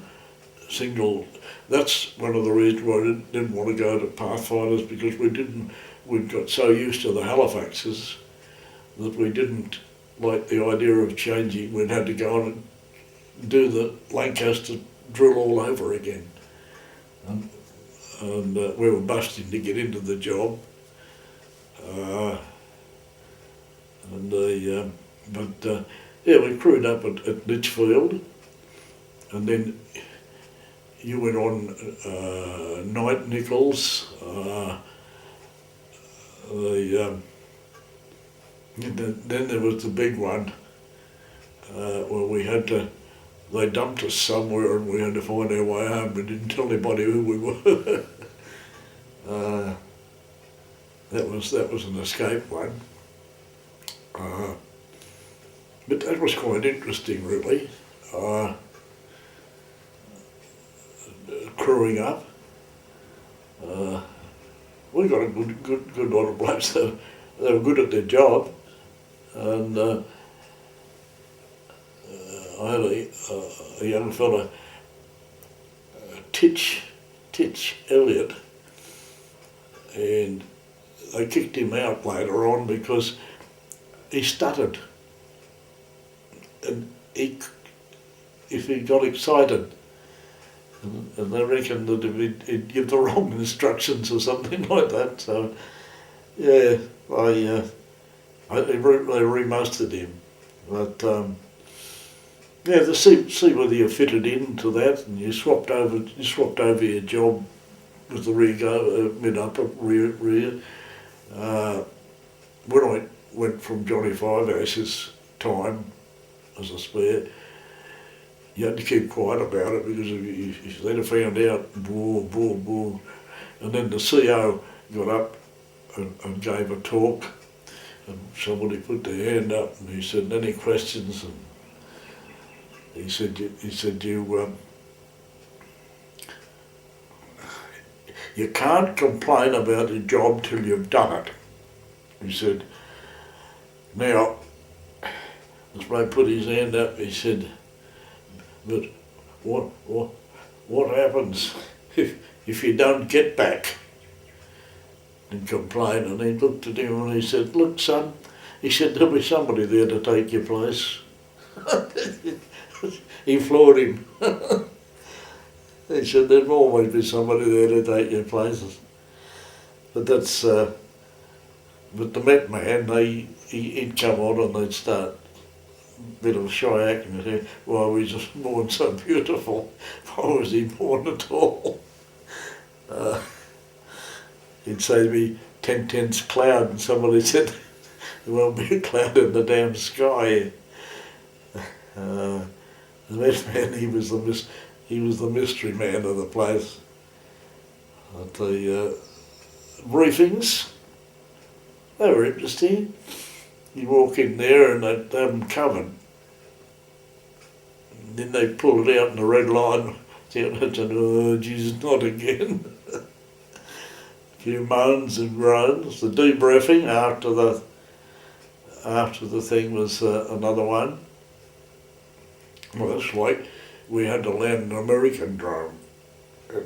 single. That's one of the reasons why I didn't want to go to Pathfinders, because we'd got so used to the Halifaxes that we didn't like the idea of changing. We'd had to go on and do the Lancaster drill all over again. And we were busting to get into the job. We crewed up at Litchfield, and then you went on Night Nichols. Then there was the big one where we had to. They dumped us somewhere, and we had to find our way home. We didn't tell anybody who we were. That was an escape one. But that was quite interesting, really. Crewing up. We got a good lot of blokes. They were good at their job, and I had a young fella, Titch Elliott, and they kicked him out later on because he stuttered, and if he got excited, and they reckoned that if he'd give the wrong instructions or something like that. So yeah, they remastered him, but to see whether you fitted into that, and you swapped over your job with the rear mid upper rear. When I went from Johnny Five Ash's time as a spare, you had to keep quiet about it, because if they'd have found out, boo, and then the CO got up and gave a talk, and somebody put their hand up, and he said, "Any questions?" And he said, you can't complain about a job till you've done it. He said, now, this bloke put his hand up, he said, but what happens if you don't get back? And complain. And he looked at him and he said, look son, he said, there'll be somebody there to take your place. He floored him. He said, there'll always be somebody there to take your places. But that's, but the Met man, he'd come on and they'd start a bit of shy acting and say, why was he born so beautiful? Why was he born at all? He'd say to me, 10/10's cloud, and somebody said, there won't be a cloud in the damn sky. The Met man, he was the mystery man of the place. But the briefings, they were interesting. You walk in there and they'd have them covered. And then they pull it out in the red line. And oh, Jesus, not again. A few moans and groans. The debriefing after the thing was another one. Well, that's like we had to land an American drone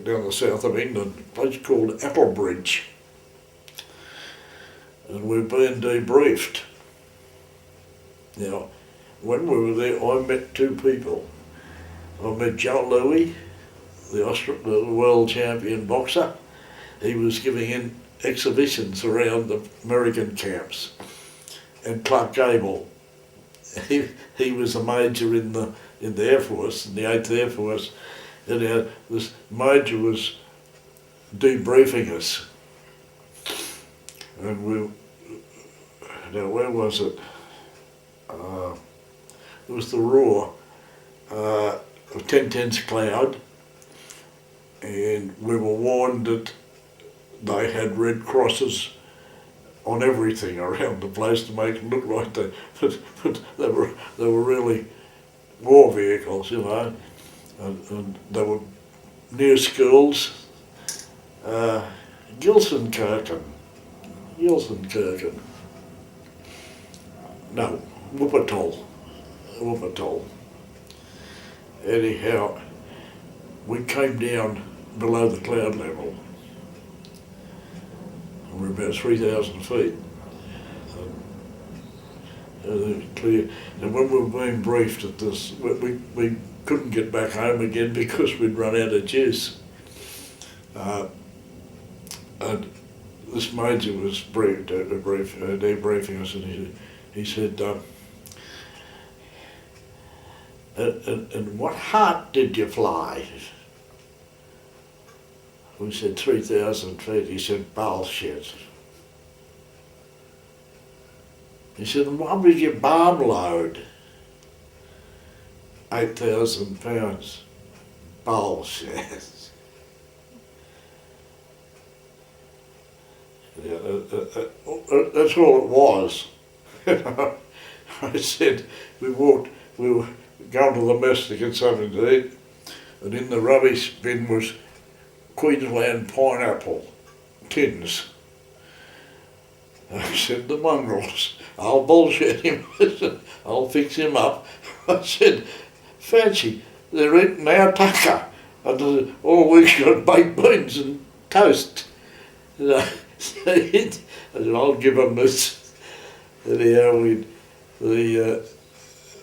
down the south of England, a place called Applebridge. And we've been debriefed. Now, when we were there, I met two people. I met Joe Louis, the world champion boxer. He was giving in exhibitions around the American camps. And Clark Gable, he was a major in the Air Force, in the 8th Air Force. And this major was debriefing us. And now where was it? It was the Roar of 1010's Cloud, and we were warned that they had red crosses on everything around the place to make it look like but they were really war vehicles, you know, and they were near schools. Gilson-Kirkin. No, Wuppertal. Anyhow, we came down below the cloud level. We're about 3,000 feet. Clear. And when we were being briefed at this, we couldn't get back home again because we'd run out of juice. And this major was debriefing us, and he said, and what height did you fly? We said 3,000 feet. He said, bullshit. He said, and what was your bomb load? 8,000 pounds. Bullshit. Yeah, that's all it was. I said, we were going to the mess to get something to eat, and in the rubbish bin was Queensland pineapple tins. I said, the mongrels, I'll bullshit him. I said, I'll fix him up. I said, fancy, they're eating our tucker. And all we've got baked beans and toast. I said, I'll give them this. Anyhow, we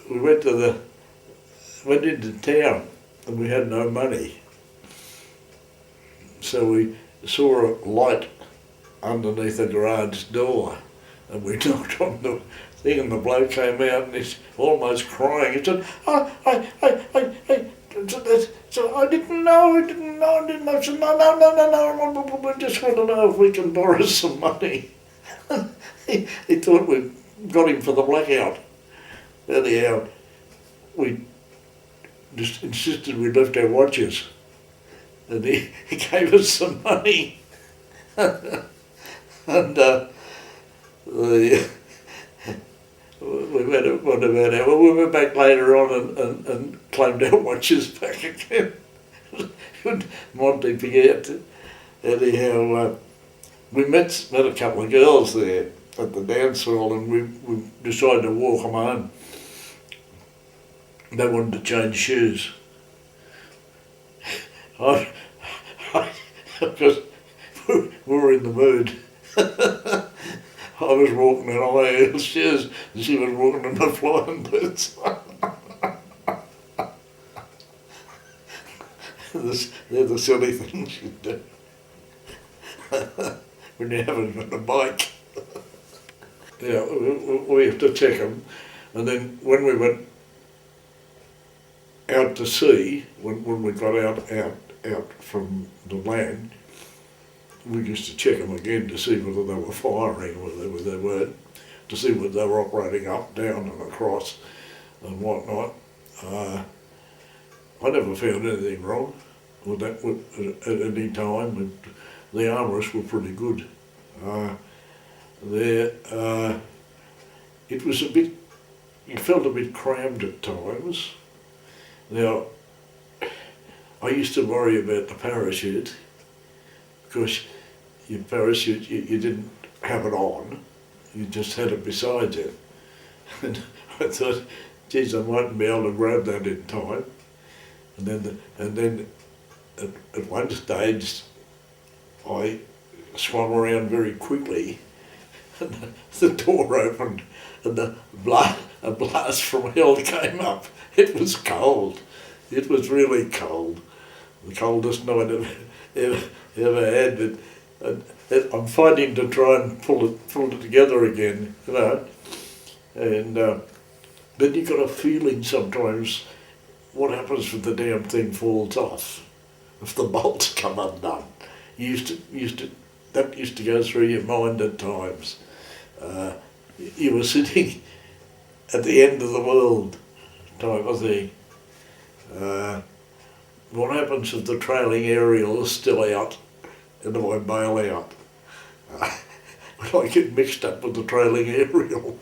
went into town and we had no money. So we saw a light underneath the garage door, and we knocked on the thing, and the bloke came out and he's almost crying. He said, I didn't know. I said, no, we just want to know if we can borrow some money. he thought we got him for the blackout. Anyhow, we just insisted we left our watches, and he gave us some money. And we went back later on and claimed our watches back again. Monty forget. Anyhow, we met a couple of girls there at the dance hall, and we decided to walk them home. They wanted to change shoes. Because we were in the mood. I was walking in high heel shoes and she was walking in the flying boots. They're the silly things you do when you haven't got a bike. Yeah, we have to check them. And then when we went out to sea, when we got out from the land, we used to check them again to see whether they were firing or whether they weren't, to see whether they were operating up, down and across and whatnot. I never found anything wrong with that at any time, and the armourists were pretty good. It was it felt a bit crammed at times. Now, I used to worry about the parachute, because your parachute, you didn't have it on, you just had it beside you. And I thought, geez, I mightn't be able to grab that in time. And then at one stage, I swung around very quickly, and the door opened, and the a blast from hell came up. It was cold. It was really cold. The coldest night I've ever had. I'm fighting to try and pull it together again, you know. And then you got a feeling sometimes what happens if the damn thing falls off, if the bolts come undone. That used to go through your mind at times. You were sitting at the end of the world type of thing. What happens if the trailing aerial is still out and I bail out? When I get mixed up with the trailing aerial.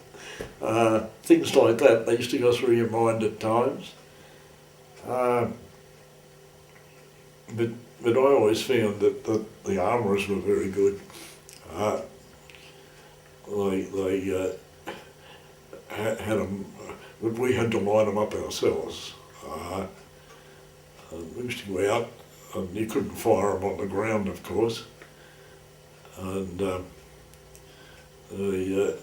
Things like that, they used to go through your mind at times. But I always found that the armourers were very good. They had them, but we had to line them up ourselves. We used to go out, and you couldn't fire them on the ground, of course. And you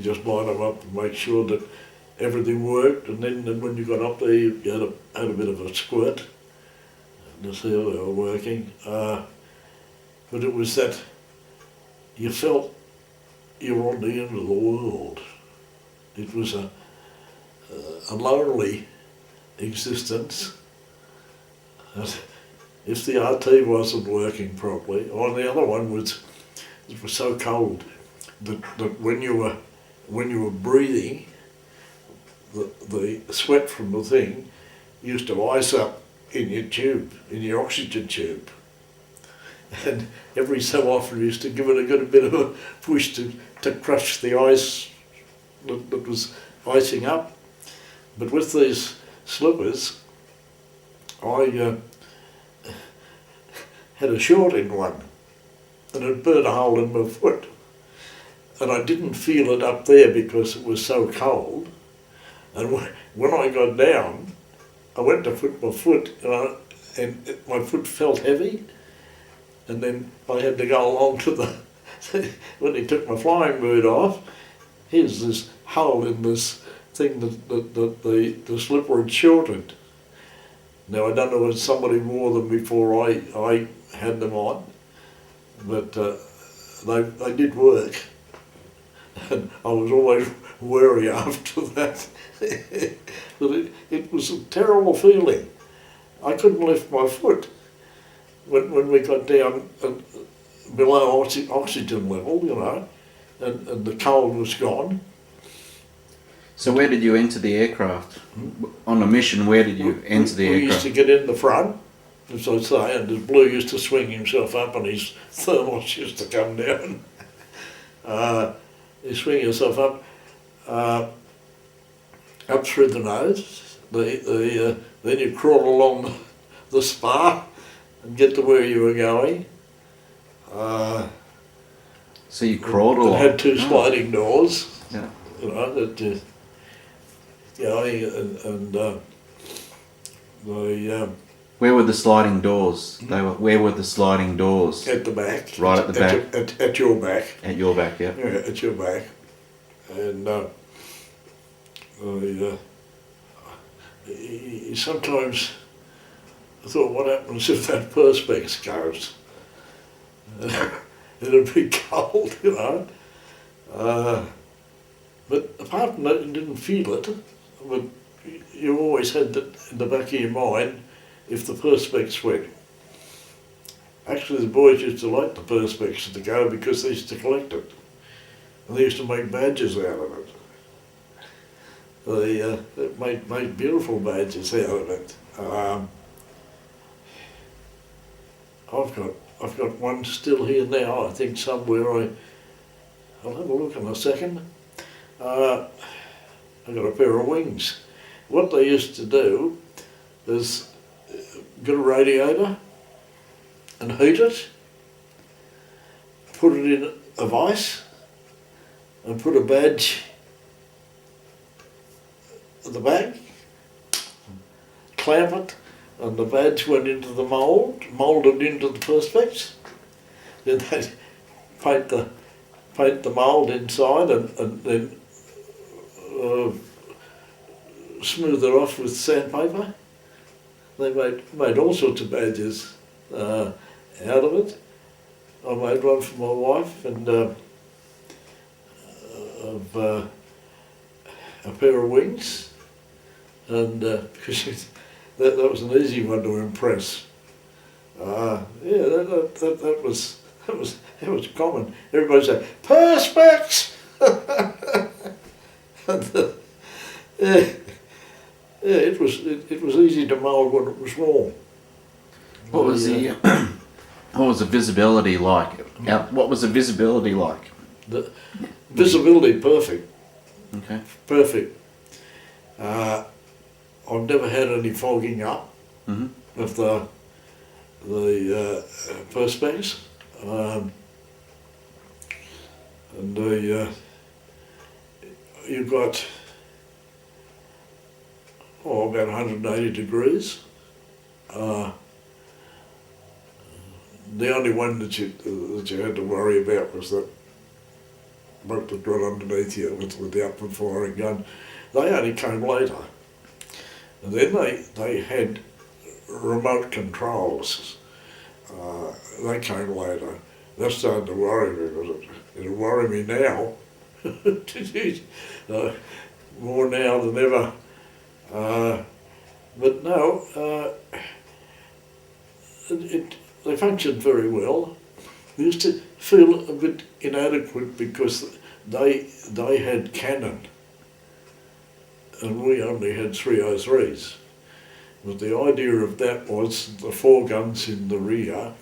just line them up and make sure that everything worked, and then when you got up there, you had a bit of a squirt to see how they were working. But it was that you felt you were on the end of the world. It was a lonely existence. If the RT wasn't working properly, or the other one was, it was so cold that when you were breathing, the sweat from the thing used to ice up in your tube, in your oxygen tube. And every so often you used to give it a good bit of a push to crush the ice that was icing up. But with these slippers, I had a short in one, and it burnt a hole in my foot. And I didn't feel it up there because it was so cold. And when I got down, I went to put my foot, and my foot felt heavy. And then I had to go along to when he took my flying boot off, here's this hole in this thing that the slipper had shorted. Now I don't know if somebody wore them before I had them on, but they did work. And I was always wary after that. But it was a terrible feeling. I couldn't lift my foot. When we got down below oxygen level, you know, and the cold was gone. So where did you enter the aircraft? On a mission, where did you enter the aircraft? We used to get in the front, as I say, and the Blue used to swing himself up and his thermos used to come down. You swing yourself up through the nose, then you crawl along the spar and get to where you were going. So you crawled along? It had two sliding doors, yeah. You know, that where were the sliding doors? Where were the sliding doors? at the back. Right at the back? At your back. At your back, yeah. Yeah, at your back. And sometimes I thought, what happens if that perspex goes? It'd be cold, you know. But apart from that, you didn't feel it. But you always had that in the back of your mind, if the perspex went. Actually, the boys used to like the perspex to go because they used to collect it. And they used to make badges out of it. They made beautiful badges out of it. I've got one still here now, I think somewhere. I'll have a look in a second. I've got a pair of wings. What they used to do is get a radiator and heat it, put it in a vise and put a badge at the back, clamp it, and the badge went into the moulded into the perspex. Then they'd paint the mould inside and then smooth it off with sandpaper. They made all sorts of badges out of it. I made one for my wife, and of a pair of wings, and because that was an easy one to impress. Yeah, that was common. Everybody said perspex. And, yeah, it was easy to mould when it was small. What was what was the visibility like? What was the visibility like? The visibility perfect. Okay. Perfect. I've never had any fogging up of the perspex, and you've got about 180 degrees. The only one that you had to worry about was that boat that got underneath you with the upward firing gun. They only came later. And then they had remote controls. They came later. That started to worry me, because it'll worry me now. More now than ever. But no, they functioned very well. I used to feel a bit inadequate because they had cannon and we only had 303s. But the idea of that was the 4 guns in the rear,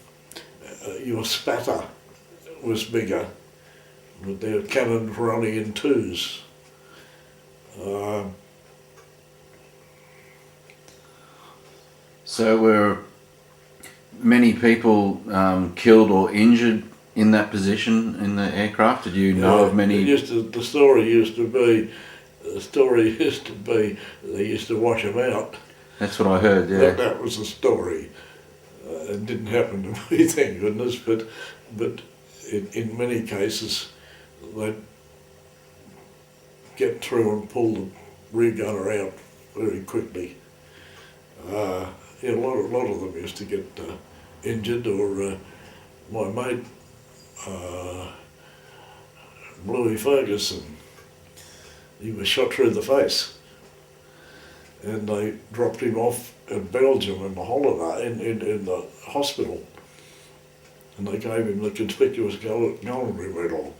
your spatter was bigger, but their cannons were only in 2s. So were many people killed or injured in that position in the aircraft? Did you know of many? The story used to be they used to wash them out. That's what I heard, yeah. That was the story. It didn't happen to me, thank goodness, but in many cases they'd get through and pull the rear gunner out very quickly. A lot of them used to get injured, or my mate, Bluey Ferguson, he was shot through the face, and they dropped him off in Belgium in the holiday, in the hospital, and they gave him the conspicuous gunnery medal.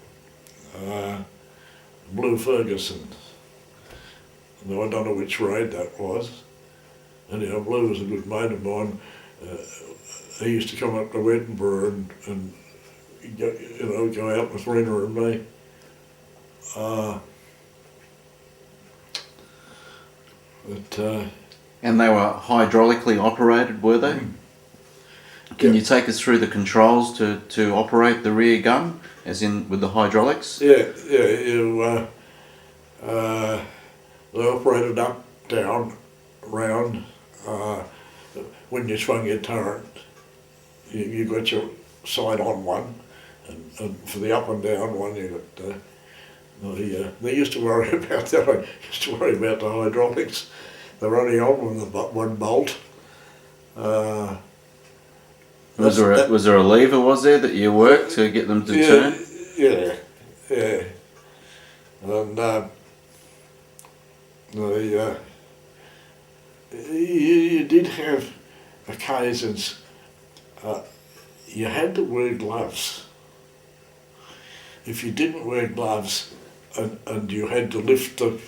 Blue Ferguson. Now, I don't know which raid that was. Anyhow, Blue was a good mate of mine. He used to come up to Edinburgh and go out with Rena and me. And they were hydraulically operated, were they? Can you take us through the controls to operate the rear gun, as in with the hydraulics? Yeah. They operated up, down, round. When you swung your turret, you got your side on one, and for the up and down one, you got. They used to worry about that. I used to worry about the hydraulics. They were only on with one bolt. Was there a lever, was there, that you worked to get them to turn? Yeah. And you did have occasions, you had to wear gloves. If you didn't wear gloves and you had to lift the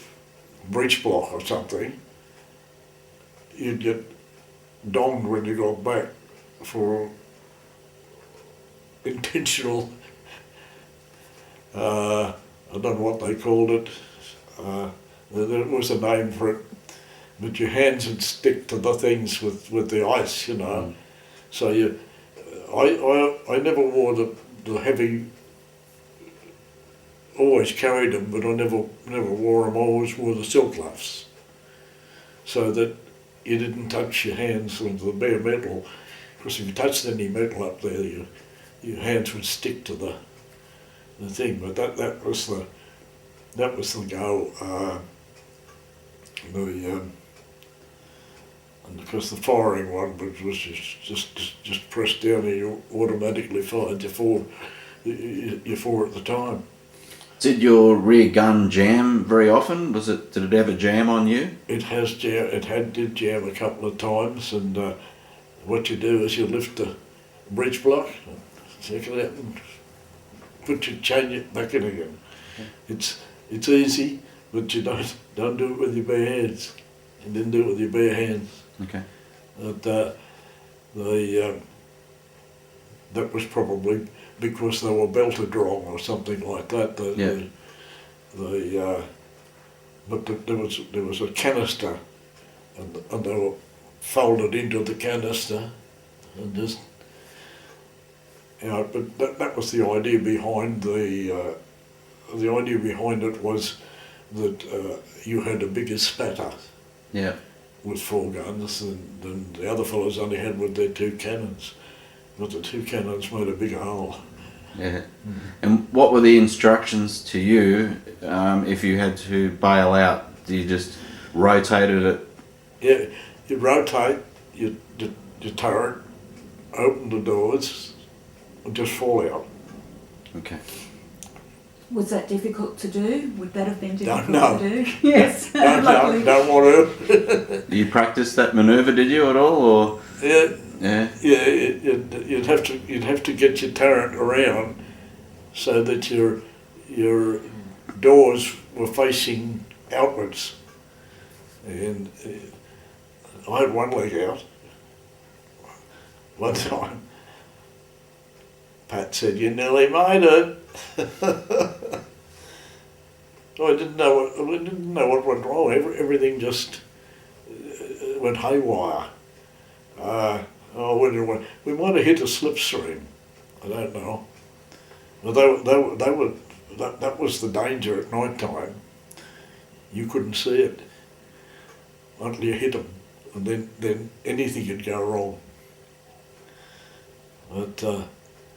breech block or something, you'd get donged when you got back for intentional, I don't know what they called it, there was a name for it, but your hands would stick to the things with the ice, you know. So I never wore the heavy, always carried them, but I never wore them. I always wore the silk gloves, so that you didn't touch your hands with the bare metal, because if you touched any metal up there, your hands would stick to the thing. But that was the go. and because the firing one was just pressed down and you automatically fired your four at the time. Did your rear gun jam very often? Did it ever jam on you? It did jam a couple of times, and what you do is you lift the breech block, check it out, and change it back in again. It's easy, but you don't do it with your bare hands. You didn't do it with your bare hands. Okay. But that was probably because they were belted wrong or something like that. But there was a canister, and they were folded into the canister, and just, but that was the idea behind the idea behind it was that you had a bigger spatter. Yeah. With 4 guns than the other fellows only had with their 2 cannons. But the 2 cannons made a bigger hole. Yeah. And what were the instructions to you if you had to bail out? Do you just rotated it? Yeah, you rotate your turret, open the doors, and just fall out. Okay. Was that difficult to do? Would that have been difficult No. to do? Yes. Don't want to. You practice that manoeuvre, did you, at all, or? Yeah. Yeah. Yeah. You'd have to get your turret around so that your doors were facing outwards, and I had one leg out. One time, Pat said, "You nearly made it." I didn't know what went wrong. Everything just went haywire. We might have hit a slipstream. I don't know. But that was the danger at night time. You couldn't see it until you hit them, and then anything could go wrong. But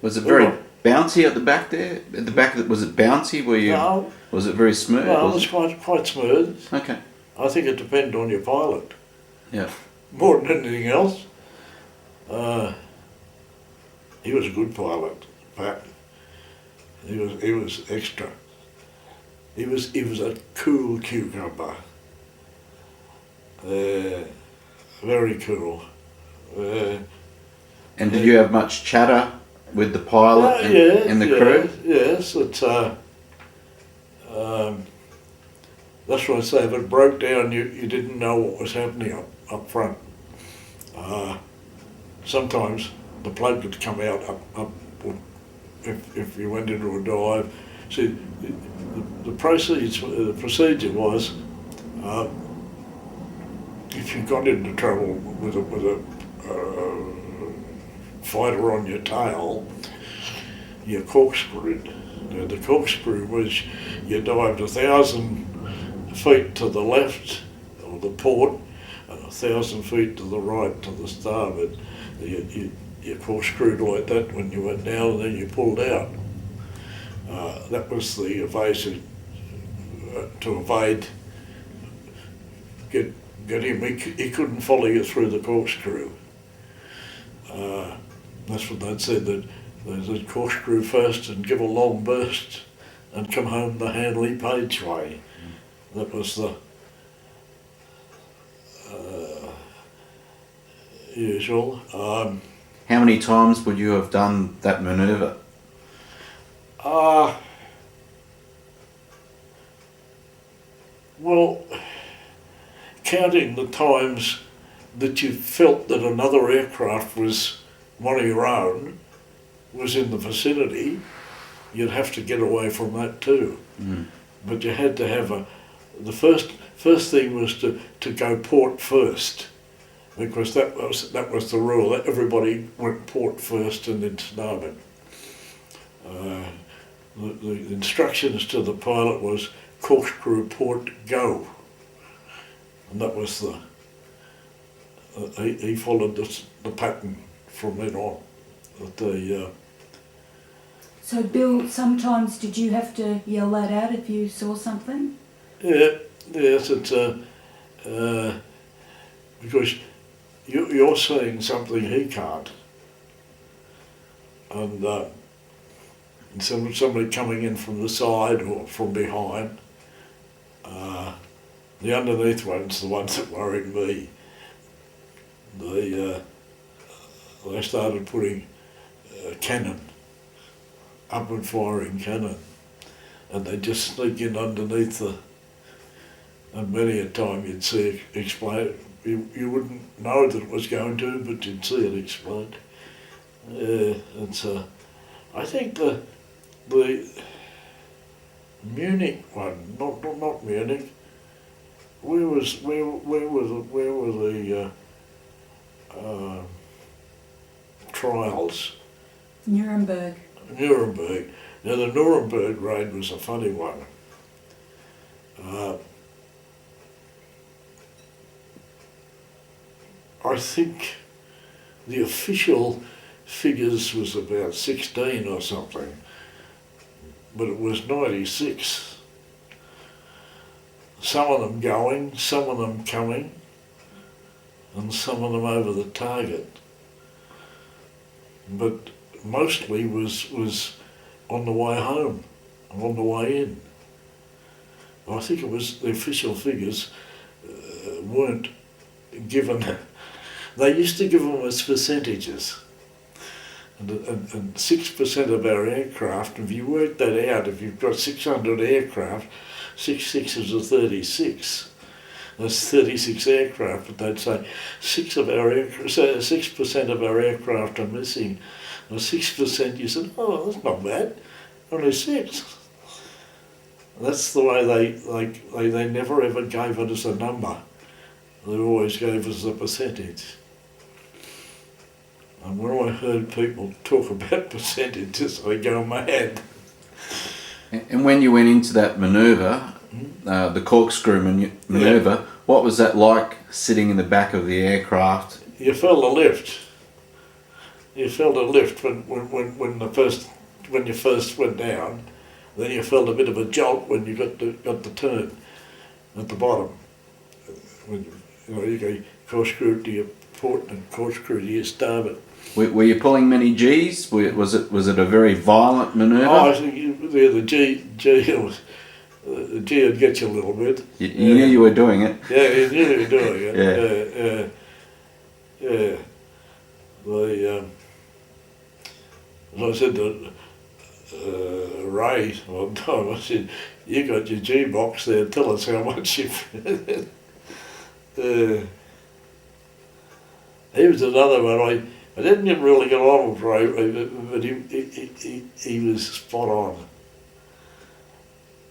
was it very bouncy at the back there? At the back, was it bouncy? No. Was it very smooth? No, it was quite smooth. Okay. I think it depended on your pilot. Yeah. More than anything else. He was a good pilot, Pat. He was extra. He was a cool cucumber. Very cool. And did you have much chatter with the pilot and the crew? Yes, that's what I say. If it broke down, you didn't know what was happening up front. Sometimes the plug would come out up if you went into a dive. See, the procedure was if you got into trouble with a fighter on your tail, you corkscrewed. The corkscrew was you dived 1,000 feet to the left or the port and 1,000 feet to the right to the starboard. You corkscrewed like that when you went down, and then you pulled out. That was the evasive to evade. Get him. He couldn't follow you through the corkscrew. That's what they'd said, that they'd corkscrew first and give a long burst and come home the Hanley Page way. That was the usual. How many times would you have done that manoeuvre? Well, counting the times that you felt that another aircraft was one of your own, was in the vicinity, you'd have to get away from that too. Mm. But you had to have the first thing was to go port first, because that was the rule. That everybody went port first and then starboard. The instructions to the pilot was corkscrew port go, and that was he followed the pattern from then on. So Bill, sometimes did you have to yell that out if you saw something? Yes, it's because you're seeing something he can't. And somebody coming in from the side or from behind, the underneath ones, the ones that worried me, they started putting cannon, upward firing cannon, and they just sneak in underneath and many a time you'd see it explode. You wouldn't know that it was going to, but you'd see it explode. I think the Munich one, not Munich. Where were the trials? Nuremberg. Nuremberg. Now the Nuremberg raid was a funny one. I think the official figures was about 16 or something, but it was 96. Some of them going, some of them coming, and some of them over the target. But mostly was on the way home, on the way in. I think it was the official figures weren't given. They used to give them as percentages. And 6% of our aircraft, if you work that out, if you've got 600 aircraft, 6 sixes are 36. That's 36 aircraft, but they'd say 6% of our aircraft are missing. Or 6%, you said, oh, that's not bad, only 6. That's the way they never ever gave it as a number. They always gave us a percentage. And when I heard people talk about percentages, I go mad. And when you went into that manoeuvre, the Corkscrew Maneuver, what was that like sitting in the back of the aircraft? You felt a lift. You felt a lift when you first went down. Then you felt a bit of a jolt when you got the turn at the bottom. When you go corkscrew to your port and corkscrew to your starboard. Were you pulling many Gs? Was it a very violent manoeuvre? Oh, I think the G would get you a little bit. You knew you were doing it. Yeah, you knew you were doing it. Yeah. As I said to Ray one time, I said, you got your G box there, tell us how much you've... he was another one, I didn't really get on with Ray, but he was spot on.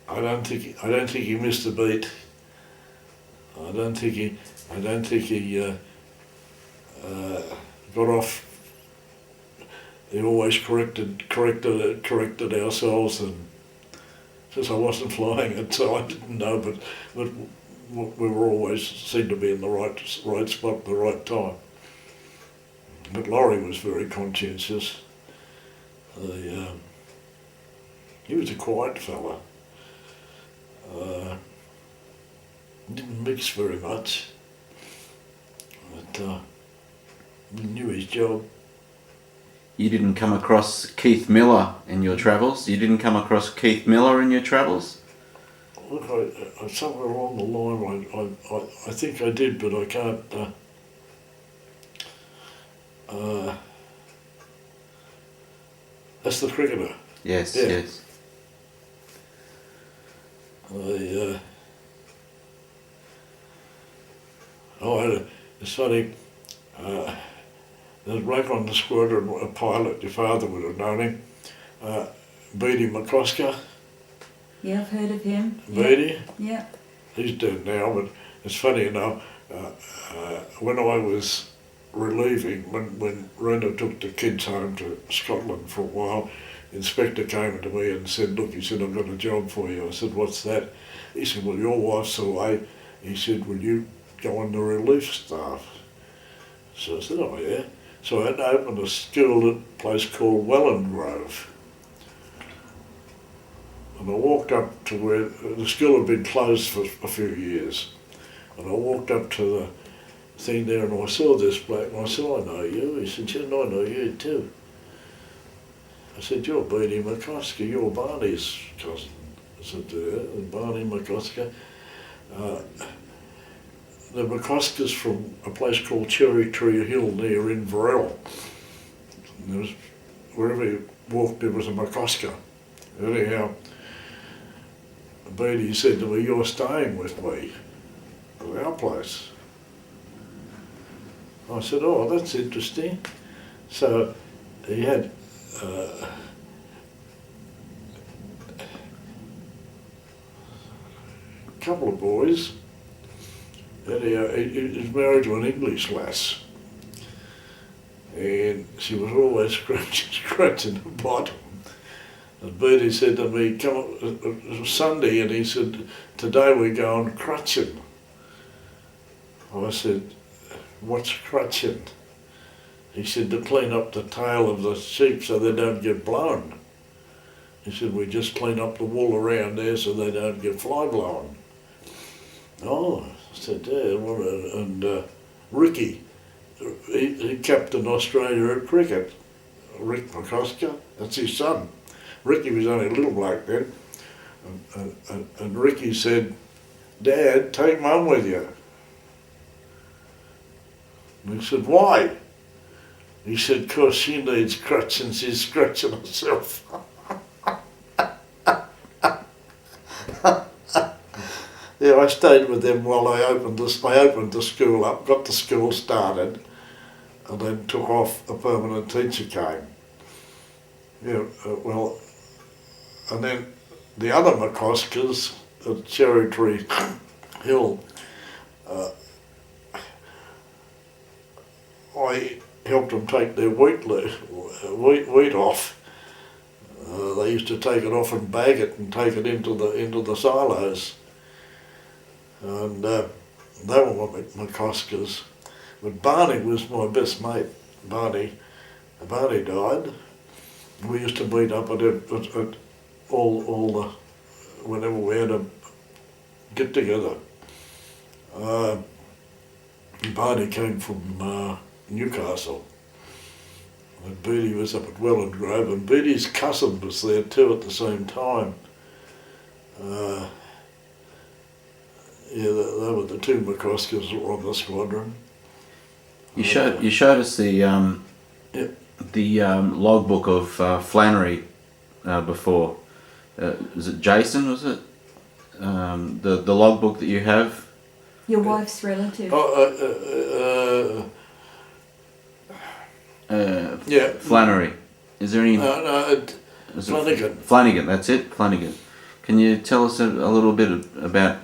I don't think he missed a beat. I don't think he got off. He always corrected ourselves, and since I wasn't flying it, so I didn't know. But we were always seemed to be in the right spot at the right time. But Laurie was very conscientious. He was a quiet fella. Didn't mix very much, but he knew his job. You didn't come across Keith Miller in your travels? You didn't come across Keith Miller in your travels? Look, I somewhere along the line, I think I did, but I can't. That's the cricketer. Yes, Yeah. yes. It's funny. There's a bloke on the squadron, a pilot, your father would have known him, Beatty McCosker. Yeah, I've heard of him. Beatty? Yeah. He's dead now, but it's funny enough, when I was relieving, when Rena took the kids home to Scotland for a while, the inspector came to me and said, look, he said, I've got a job for you. I said, what's that? He said, well, your wife's away. He said, will you go on the relief staff? So I said, oh yeah. So I had to open a school at a place called Welland. And I walked up to where the school had been closed for a few years. And I walked up to the thing there and I saw this bloke and I said, I know you. He said, yeah, I know you too. I said, you're Beanie McCosker, you're Barney's cousin. I said, Barney McCosker. The McCoskers from a place called Cherry Tree Hill near Inverell. Wherever you walked there was a McCosker. Anyhow, Beanie said to me, you're staying with me at our place. I said, oh, that's interesting. So he had a couple of boys. Anyhow, he was married to an English lass. And she was always scratching the bottom. And Beanie said to me, come on, it was Sunday, and he said, today we're going crutching. I said, what's crutching? He said, to clean up the tail of the sheep so they don't get blown. He said, we just clean up the wool around there so they don't get fly blown. Oh, I said, yeah, and Ricky, he captained Australia at cricket. Rick McCosker, that's his son. Ricky was only a little bloke then. And Ricky said, Dad, take Mum with you. And he said, why? He said, 'cause she needs crutching, she's scratching herself. Yeah, I stayed with them while I opened the school up, got the school started, and then took off. A permanent teacher came. Yeah, well, and then the other McCoskers at Cherry Tree Hill, I helped them take their wheat off. They used to take it off and bag it and take it into the silos. And they were my McCoskers. But Barney was my best mate. Barney died. We used to meet up at all the, whenever we had a get together. Barney came from Newcastle. And Beattie was up at Welland Grove, and Beattie's cousin was there too at the same time. Yeah, they were the two McCoskers that were on the squadron. You showed us the logbook of Flannery before. Was it Jason? Was it the logbook that you have? Your wife's relative. Yeah. Flannery. Is there any? No, Flanagan. Flanagan. That's it. Flanagan. Can you tell us a little bit about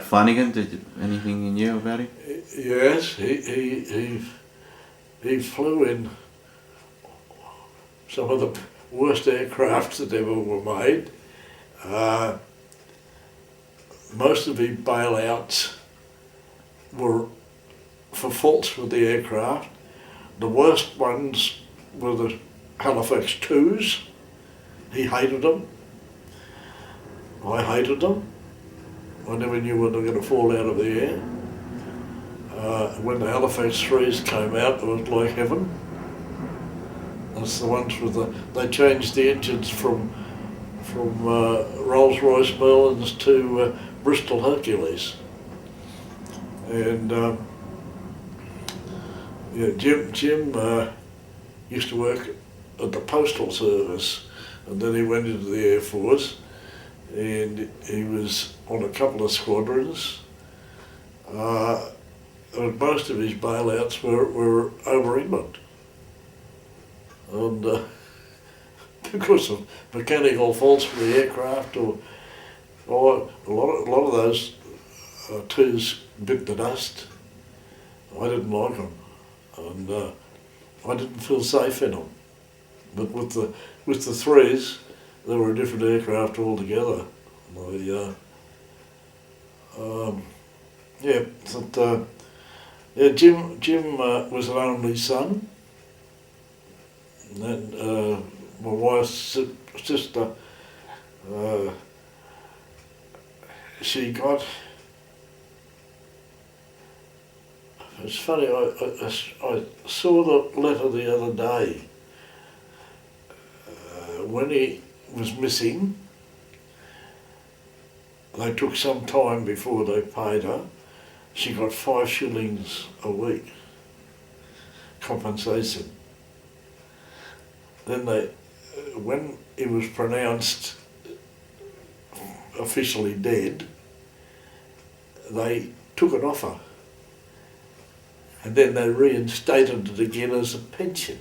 Flanagan? Anything you knew about him? Yes, he flew in some of the worst aircrafts that ever were made. Most of his bailouts were for faults with the aircraft. The worst ones were the Halifax 2s. He hated them. I hated them. I never knew when they were going to fall out of the air. When the Halifax 3s came out, it was like heaven. That's the ones with they changed the engines from Rolls-Royce Merlins to Bristol Hercules. And yeah, Jim used to work at the Postal Service, and then he went into the Air Force, and he was on a couple of squadrons. And most of his bailouts were over England. And because of mechanical faults with the aircraft, or a lot of those twos bit the dust. I didn't like them, and I didn't feel safe in them. But with the threes, they were a different aircraft altogether. Jim was an only son. And then my wife's sister, she got It's funny, I saw the letter the other day. When he was missing, they took some time before they paid her. She got 5 shillings a week compensation. Then when he was pronounced officially dead, they took it off her. And then they reinstated it again as a pension.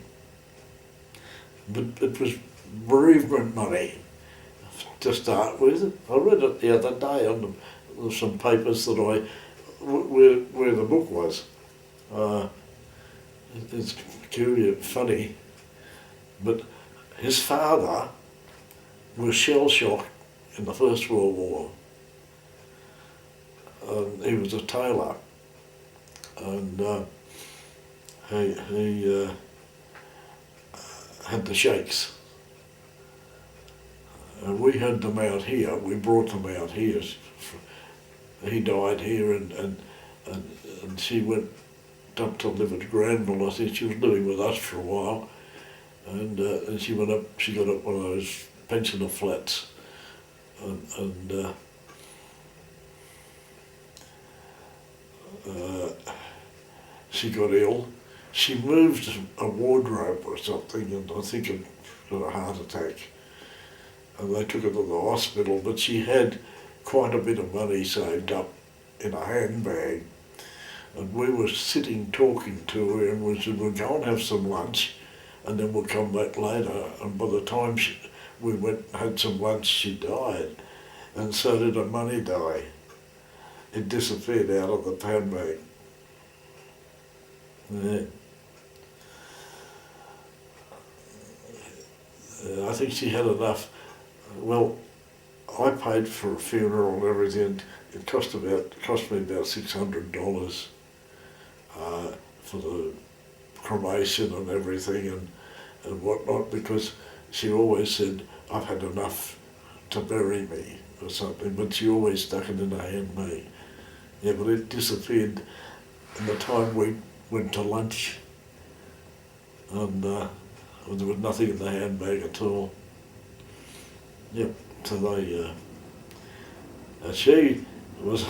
But it was bereavement money to start with. I read it the other day on some papers that where the book was. It's curious, funny, but his father was shell-shocked in the First World War. He was a tailor, and he had the shakes. We had them out here. We brought them out here. He died here, and she went up to live at Granville. I think she was living with us for a while, and she went up. She got up one of those pensioner flats, and she got ill. She moved a wardrobe or something, and I think it got a heart attack. And they took her to the hospital, but she had quite a bit of money saved up in a handbag. And we were sitting talking to her, and we said, we'll go and have some lunch, and then we'll come back later. And by the time we went and had some lunch, she died. And so did her money die. It disappeared out of the handbag. Yeah. I think she had enough. Well, I paid for a funeral and everything. It cost me about $600 for the cremation and everything and whatnot, because she always said, I've had enough to bury me or something, but she always stuck it in her handbag. Yeah, but it disappeared in the time we went to lunch, and there was nothing in the handbag at all. Yep, so they, she was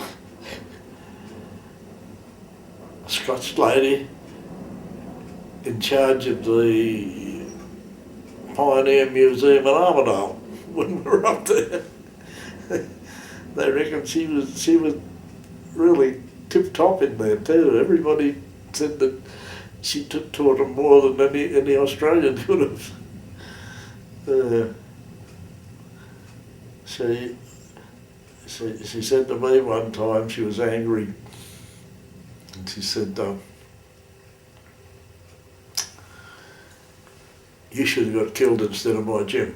a Scotch lady in charge of the Pioneer Museum in Armidale when we were up there. They reckon she was really tip-top in there too. Everybody said that she taught them more than any Australian could have. She said to me one time, she was angry, and she said, you should have got killed instead of my Jim.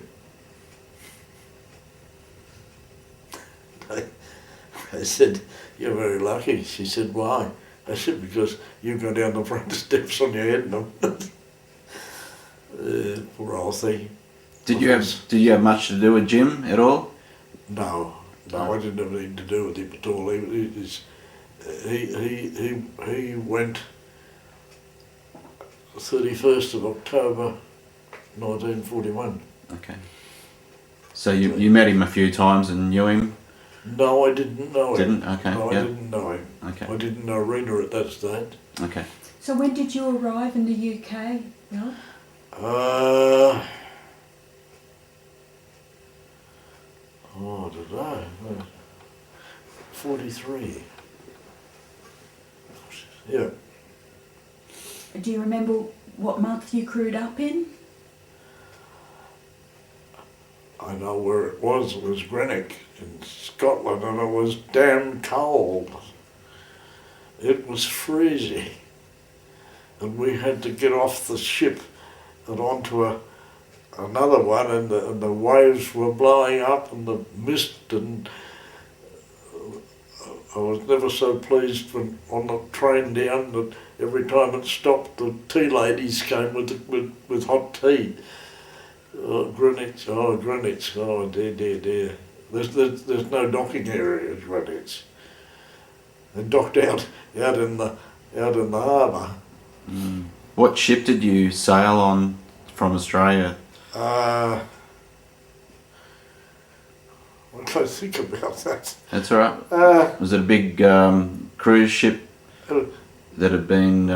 I said, you're very lucky. She said, why? I said, because you go down the front steps on your head and poor old thing. Did you have much to do with Jim at all? No, I didn't have anything to do with him at all. He went 31st of October 1941. Okay. So you met him a few times and knew him? No, I didn't know him. Didn't? Okay. No, yep. I didn't know him. Okay. I didn't know Rena at that stage. Okay. So when did you arrive in the UK, Rob? Did I? 43. Yeah. Do you remember what month you crewed up in? I know where it was Greenock in Scotland, and it was damn cold. It was freezing, and we had to get off the ship and onto another one, and the waves were blowing up and the mist, and I was never so pleased when on the train down that every time it stopped, the tea ladies came with hot tea. Greenwich, oh dear. There's no docking area at Greenwich. They docked out in out in the harbour. What ship did you sail on from Australia? What do I think about that? That's all right. Was it a big cruise ship that had been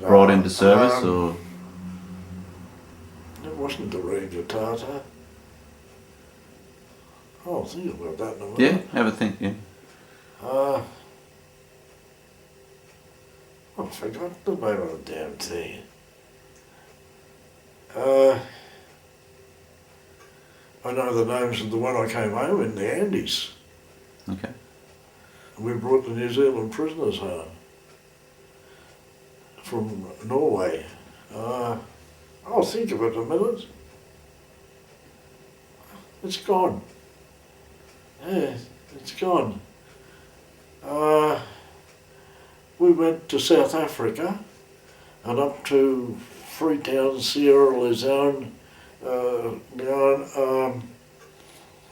brought into service, or? It wasn't the Ranger Tartar. I'll think about that in a minute. Yeah, have a think. Yeah. I forgot the name of the damn thing. I know the names of the one I came home in the Andes. Okay. We brought the New Zealand prisoners home from Norway. I'll think of it in a minute. It's gone. Yeah, it's gone. We went to South Africa and up to Freetown, Sierra Leone, and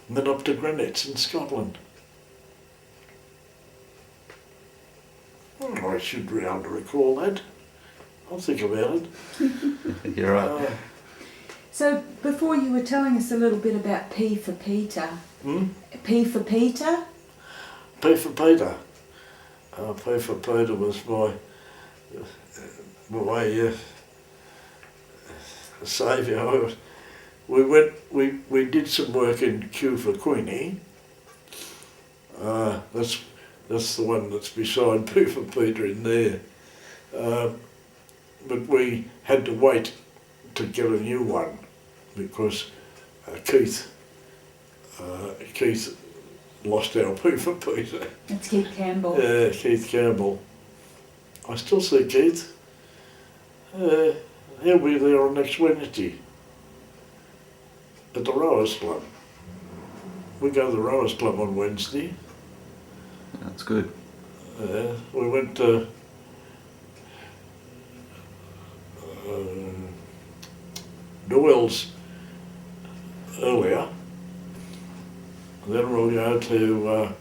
then up to Greenwich in Scotland. I should be able to recall that. I'll think about it. You're right. So before you were telling us a little bit about P for Peter. P for Peter? P for Peter. P for Peter was my saviour. We did some work in Q for Queenie. That's the one that's beside P for Peter in there. But we had to wait to get a new one because Keith lost our P for Peter. That's Keith Campbell. Yeah, Keith Campbell. I still see Keith. He'll be there on next Wednesday at the Rowers Club. We go to the Rowers Club on Wednesday. That's good. We went to Doyle's earlier. Then we'll go to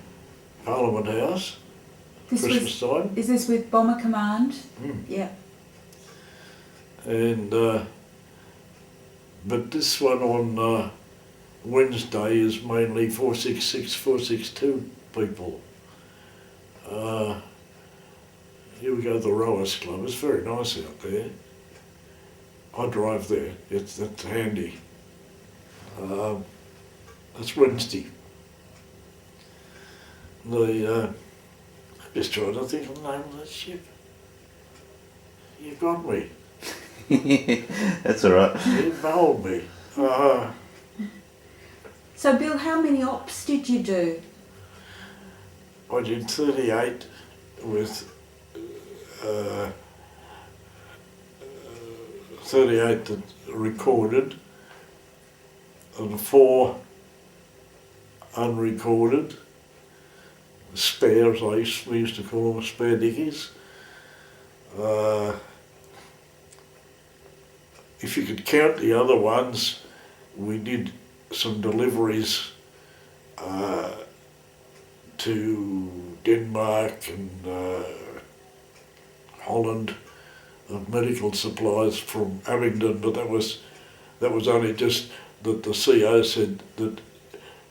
Parliament House, Christmas time. Is this with Bomber Command? Yeah. And but this one on Wednesday is mainly 466, 462 people. Here we go to the Rowers Club. It's very nice out there. I drive there. That's handy. That's Wednesday. I'm just trying to think of the name of that ship. You got me. That's all right. You nailed me. So Bill, how many ops did you do? I did 38 with 38 that recorded and 4 unrecorded. Spares, we used to call them spare dickies. If you could count the other ones, we did some deliveries to Denmark and Holland of medical supplies from Abingdon, but that was only just that the CO said that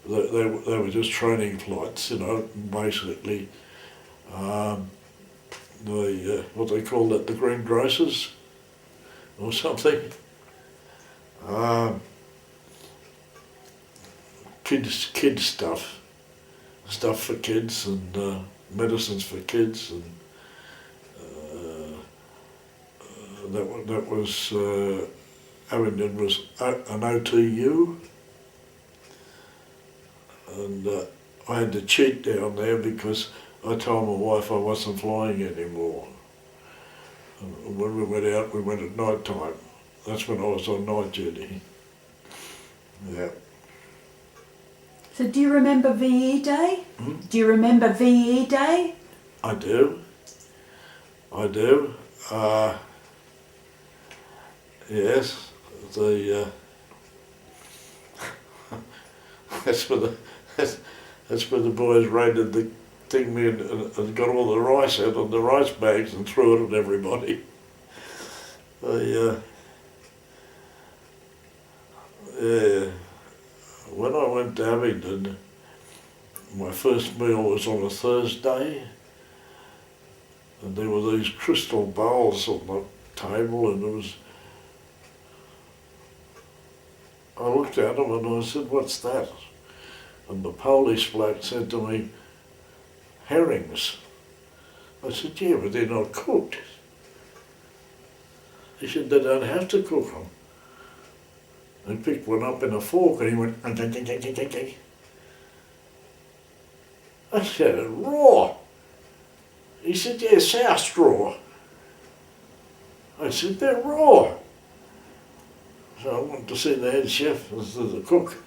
they were just training flights, basically. What they call that, the greengrocers or something. Kids stuff for kids and medicines for kids, and that was Abingdon was an OTU. And I had to cheat down there because I told my wife I wasn't flying anymore. And when we went out, we went at night time. That's when I was on night duty. Yeah. So do you remember VE Day? Do you remember VE Day? I do. Yes. That's where the boys raided the thing and got all the rice out of the rice bags and threw it at everybody. When I went to Abingdon, my first meal was on a Thursday, and there were these crystal bowls on the table, and I looked at them and I said, "What's that?" And the Polish bloke said to me, "Herrings." I said, "Yeah, but they're not cooked." He said, "They don't have to cook them." He picked one up in a fork and he went, I said, "Raw." He said, "Yeah, soused raw." I said, "They're raw." So I went to see the head chef, the cook.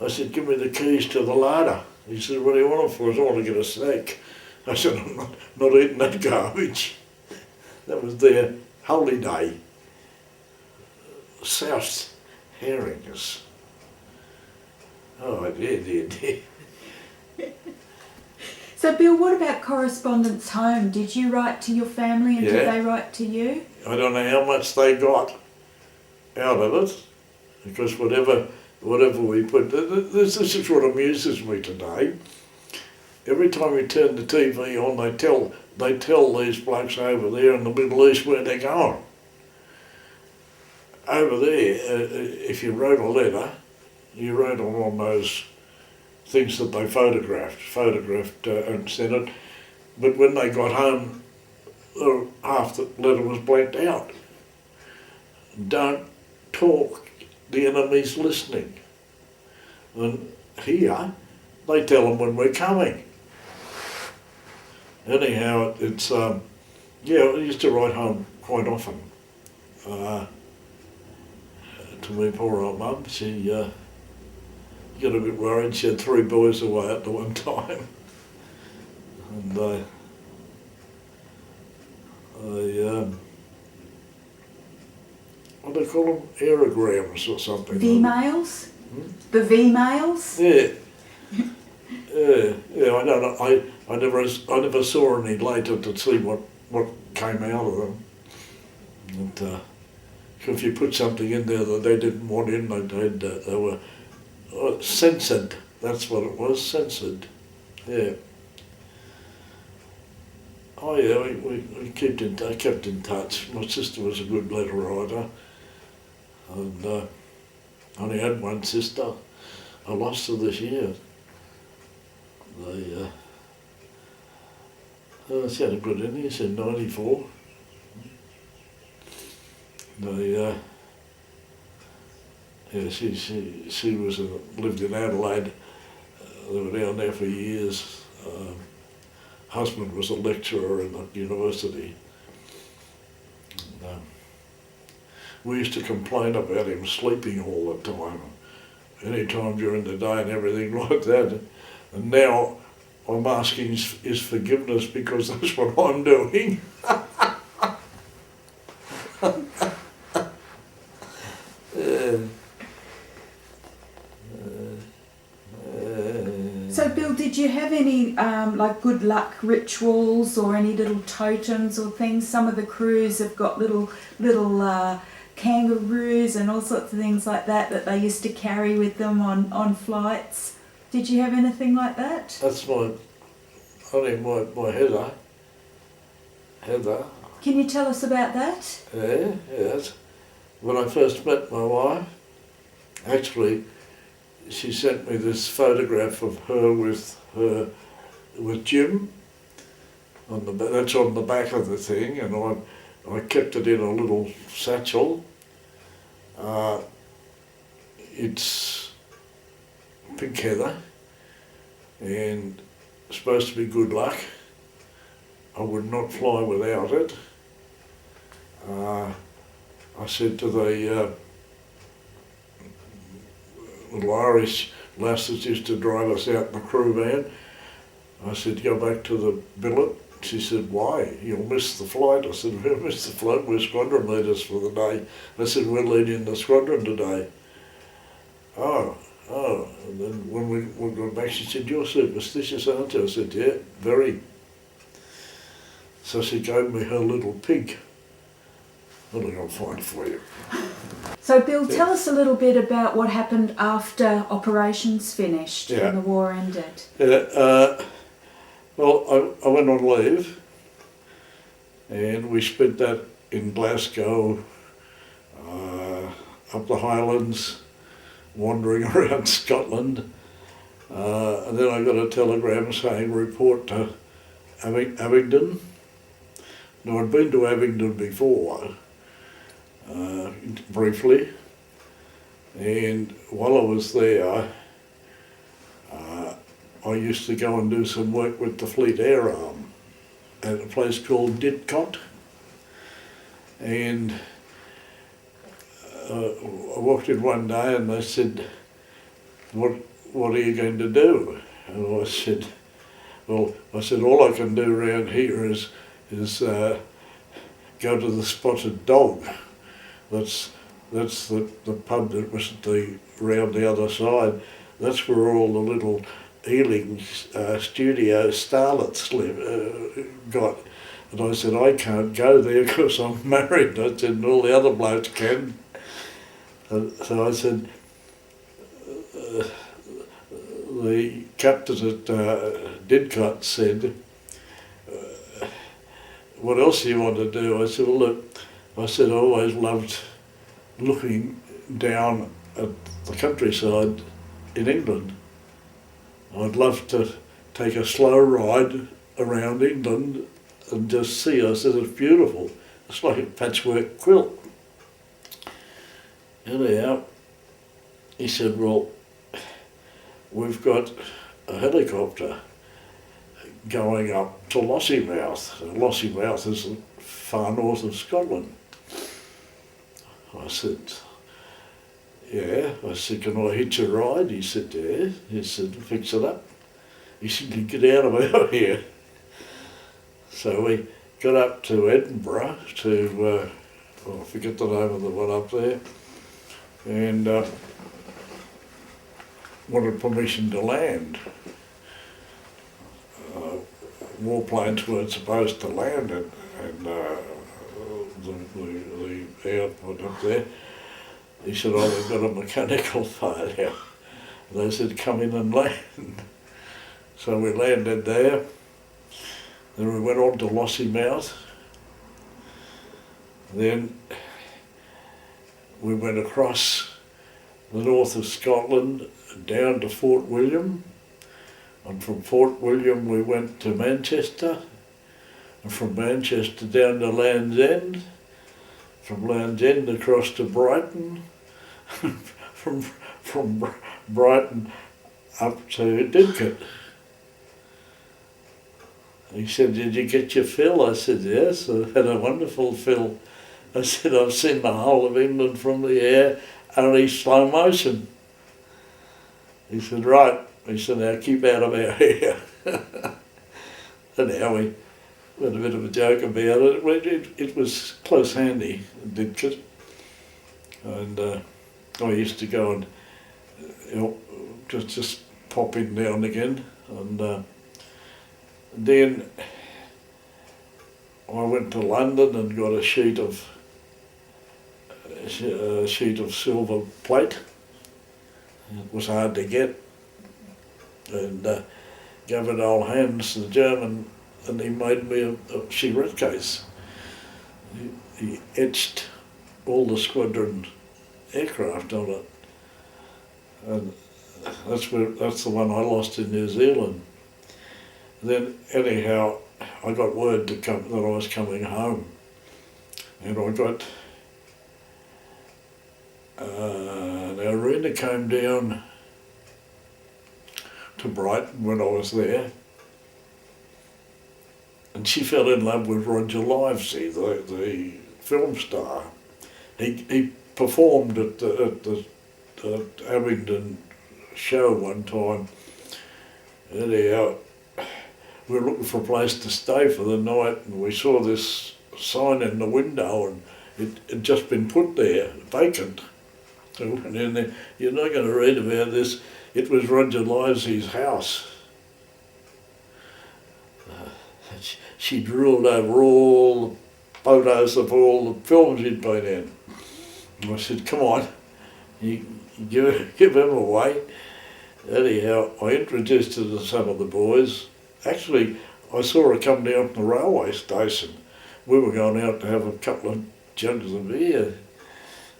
I said, "Give me the keys to the larder." He said, "What do you want it for?" I said, "I want to get a steak." I said, "I'm not eating that garbage." That was their holy day. Soused herrings. Oh, dear. So, Bill, what about correspondence home? Did you write to your family and Yeah. did they write to you? I don't know how much they got out of it, because whatever we put, this is what amuses me today. Every time we turn the TV on, they tell these blokes over there in the Middle East where they're going. Over there, if you wrote a letter, you wrote on one of those things that they photographed and sent it. But when they got home, half the letter was blanked out. Don't talk, the enemy's listening. And here, they tell them when we're coming. Anyhow, it's, I used to write home quite often. To my poor old mum, she got a bit worried. She had 3 boys away at the one time. And what do they call them? Aerograms or something. V-mails? The V-mails? Yeah. I don't know. I never saw any later to see what came out of them. And, if you put something in there that they didn't want in, they were censored. That's what it was, censored. Yeah. Oh yeah, we kept in touch. My sister was a good letter writer, and I only had one sister. I lost her this year. She had a good innings in '94. She was lived in Adelaide. They were down there for years. Husband was a lecturer in the university. We used to complain about him sleeping all the time, any time during the day and everything like that. And now I'm asking his forgiveness because that's what I'm doing. So, Bill, did you have any like good luck rituals or any little totems or things? Some of the crews have got little kangaroos and all sorts of things like that they used to carry with them on flights. Did you have anything like that? That's my Heather. Can you tell us about that? Yes. When I first met my wife, actually, she sent me this photograph of her with Jim. That's on the back of the thing, and I kept it in a little satchel. It's pink heather, and supposed to be good luck. I would not fly without it. I said to the little Irish lass that used to drive us out in the crew van, I said, "Go back to the billet." She said, "Why? You'll miss the flight." I said, "We'll miss the flight. We're squadron leaders for the day." I said, "We're leading the squadron today." "Oh, oh, and then when we got back, she said, "You're superstitious, aren't you?" I said, "Yeah, very." So she gave me her little pig. What am I going to find for you? So Bill, tell us a little bit about what happened after operations finished Yeah. and the war ended. Yeah, well, I went on leave, and we spent that in Glasgow, up the Highlands, wandering around Scotland, and then I got a telegram saying report to Abingdon. Now I'd been to Abingdon before, briefly, and while I was there, I used to go and do some work with the Fleet Air Arm at a place called Didcot, and I walked in one day and they said, what are you going to do? And I said, well, all I can do around here is go to the Spotted Dog. That's the pub that was round the other side. That's where all the little Ealing studio starlets got. And I said, I can't go there because I'm married. I said, and all the other blokes can. So I said, the captain at Didcot said, what else do you want to do? I said, well, look, I said, I always loved looking down at the countryside in England. I'd love to take a slow ride around England and just see. I said, it's beautiful. It's like a patchwork quilt. Anyhow, he said, well, we've got a helicopter going up to Lossiemouth. Lossiemouth is far north of Scotland. I said, yeah. I said, can I hitch a ride? He said, yeah. He said, fix it up. He said, you get out of here. So we got up to Edinburgh to, I forget the name of the one up there, and wanted permission to land. Warplanes weren't supposed to land at the airport up there. He said, oh, we've got a mechanical failure. They said, come in and land. So we landed there. Then we went on to Lossiemouth. Then we went across the north of Scotland down to Fort William. And from Fort William we went to Manchester. And from Manchester down to Land's End. From Land's End across to Brighton. from Brighton up to Didcot. He said, did you get your fill? I said, yes, I had a wonderful fill. I said, I've seen the whole of England from the air, only slow motion. He said, right. He said, now keep out of our hair. Anyhow, we had a bit of a joke about it. It was close handy, Didcot. And I used to go and just pop in now and again. And then I went to London and got a sheet of silver plate. It was hard to get, and gave it old hands to the German, and he made me a cigarette case. He etched all the squadron aircraft on it, and that's the one I lost in New Zealand. Then anyhow, I got word that I was coming home, and I got now Rena came down to Brighton when I was there, and she fell in love with Roger Livesey, the film star. He performed at the Abingdon show one time. Anyhow, we were looking for a place to stay for the night, and we saw this sign in the window, and it had just been put there, vacant. So we went in there. You're not going to read about this. It was Roger Livesey's house. She drooled over all the photos of all the films he'd been in. And I said, come on, you give him away. Anyhow, I introduced her to some of the boys. Actually, I saw her come down from the railway station. We were going out to have a couple of jugs of beer.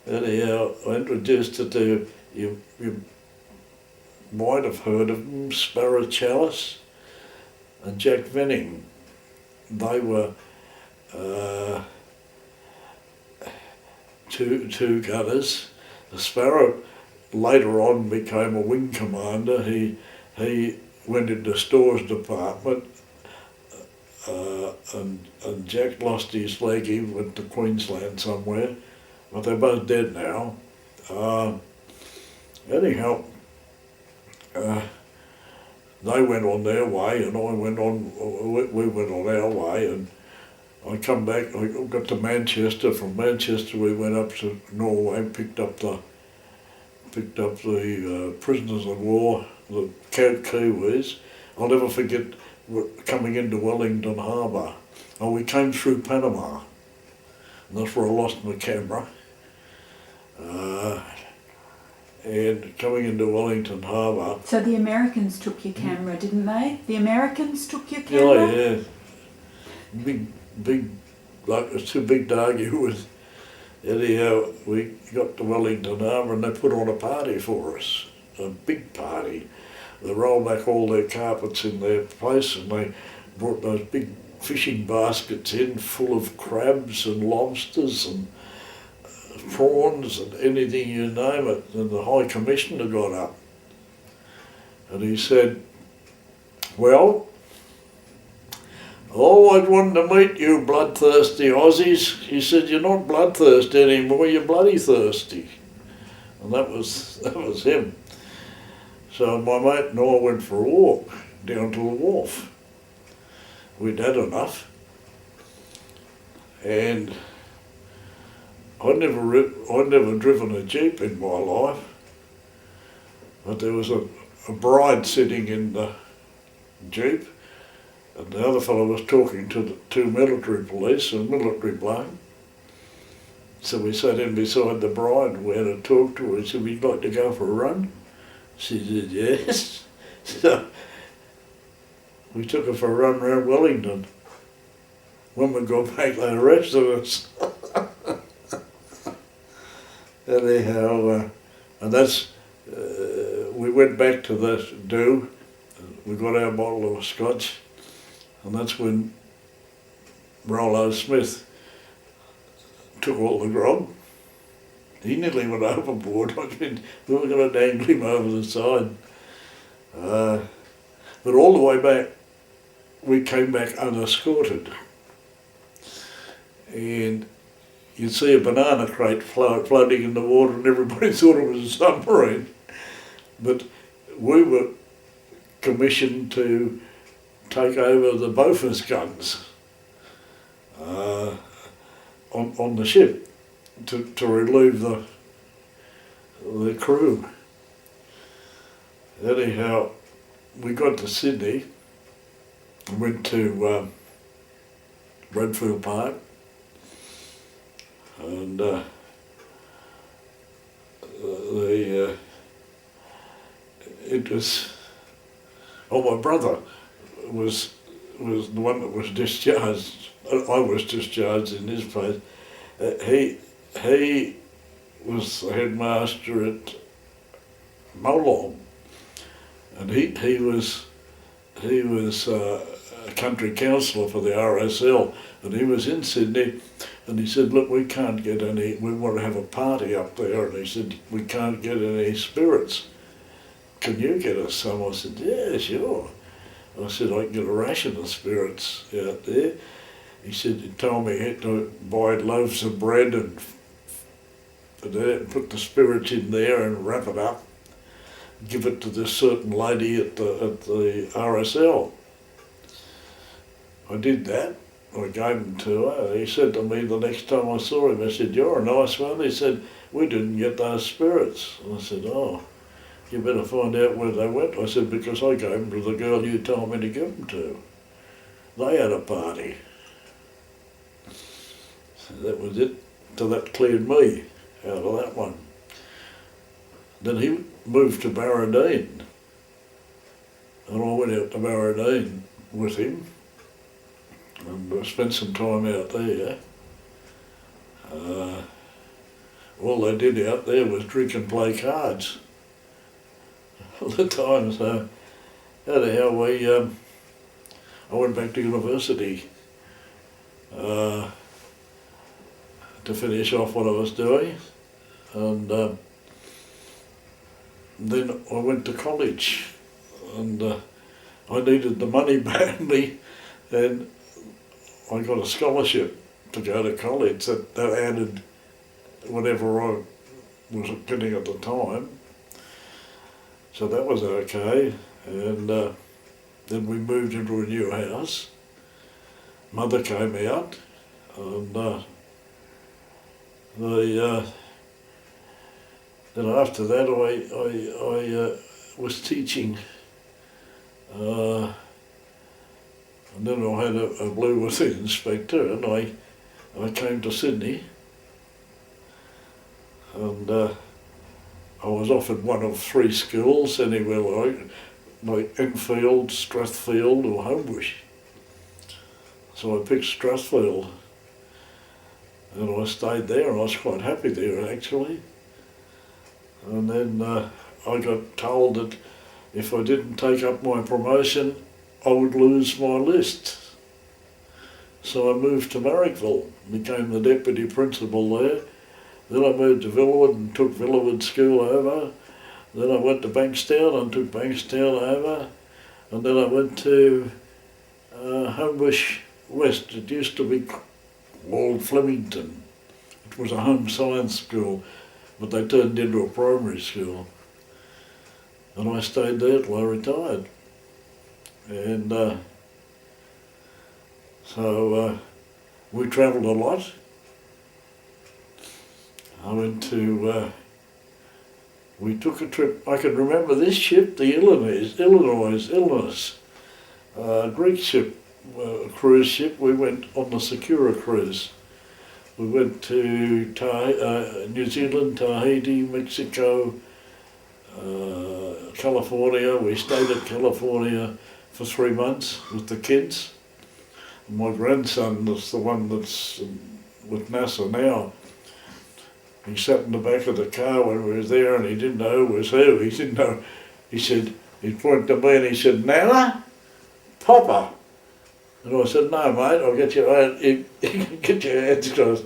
Anyhow, I introduced her to, you might have heard of them, Sparrow Chalice and Jack Venning. They were two gunners. The Sparrow later on became a wing commander. He went into stores department, and Jack lost his leg. He went to Queensland somewhere, but they're both dead now. Anyhow, they went on their way, and we went on our way, and I come back. I got to Manchester. From Manchester, we went up to Norway, picked up the prisoners of war, the Kiwis. I'll never forget coming into Wellington Harbour. Oh, we came through Panama, and that's where I lost my camera. And coming into Wellington Harbour. So the Americans took your camera, didn't they? The Americans took your camera? Oh yeah, big, like it's too big to argue with. Anyhow, we got to Wellington Harbour and they put on a party for us, a big party. They rolled back all their carpets in their place and they brought those big fishing baskets in full of crabs and lobsters and prawns and anything you name it. And the High Commissioner got up and he said, well, I always wanted to meet you bloodthirsty Aussies. He said, you're not bloodthirsty anymore, you're bloody thirsty. And that was him. So my mate and I went for a walk down to the wharf. We'd had enough. And I'd never driven a Jeep in my life. But there was a bride sitting in the Jeep. And the other fellow was talking to the two military police, a military bloke. So we sat in beside the bride and we had a talk to her. He said, would you like to go for a run? She said, yes. So we took her for a run around Wellington. When we got back, they arrested us. Anyhow, and that's, we went back to the do. We got our bottle of scotch. And that's when Rollo Smith took all the grog. He nearly went overboard. I mean, we were going to dangle him over the side. But all the way back, we came back unescorted. And you'd see a banana crate floating in the water and everybody thought it was a submarine. But we were commissioned to take over the Bofors guns on the ship to relieve the crew. Anyhow, we got to Sydney and went to Redfield Park, and it was, my brother was the one that was discharged. I was discharged in his place. He was the headmaster at Molong, and he was a country councillor for the RSL, and he was in Sydney, and he said, look, we can't get any, we want to have a party up there, and he said, we can't get any spirits. Can you get us some? I said, yeah, sure. I said, I can get a ration of spirits out there. He said, he told me he had to buy loaves of bread and put the spirits in there and wrap it up, give it to this certain lady at the RSL. I did that. I gave them to her. He said to me the next time I saw him, I said, "You're a nice one." He said, "We didn't get those spirits." And I said, "Oh, you better find out where they went." I said, "Because I gave them to the girl you told me to give them to. They had a party." So that was it. So that cleared me out of that one. Then he moved to Barradine. And I went out to Barradine with him. And I spent some time out there. All they did out there was drink and play cards all the time. So anyhow, I went back to university to finish off what I was doing, and then I went to college, and I needed the money badly, and I got a scholarship to go to college that added whatever I was getting at the time. So that was okay, and then we moved into a new house. Mother came out, and then after that I was teaching. And then I had a blue with the inspector, and I came to Sydney, and I was offered one of three schools anywhere like Enfield, Strathfield or Homebush. So I picked Strathfield, and I stayed there, and I was quite happy there actually. And then I got told that if I didn't take up my promotion, I would lose my list. So I moved to Marrickville, became the deputy principal there. Then I moved to Villawood and took Villawood School over. Then I went to Bankstown and took Bankstown over. And then I went to Homebush West. It used to be called Flemington. It was a home science school, but they turned into a primary school. And I stayed there till I retired. And so we travelled a lot. I went to, we took a trip, I can remember this ship, the Illinois, Greek ship, cruise ship. We went on the Secura cruise. We went to New Zealand, Tahiti, Mexico, California. We stayed at California for 3 months with the kids. My grandson is the one that's with NASA now. He sat in the back of the car when we were there, and he didn't know who was who. He didn't know. He said, he pointed to me and he said, "Nana? Papa?" And I said, "No, mate, I'll get your hands crossed."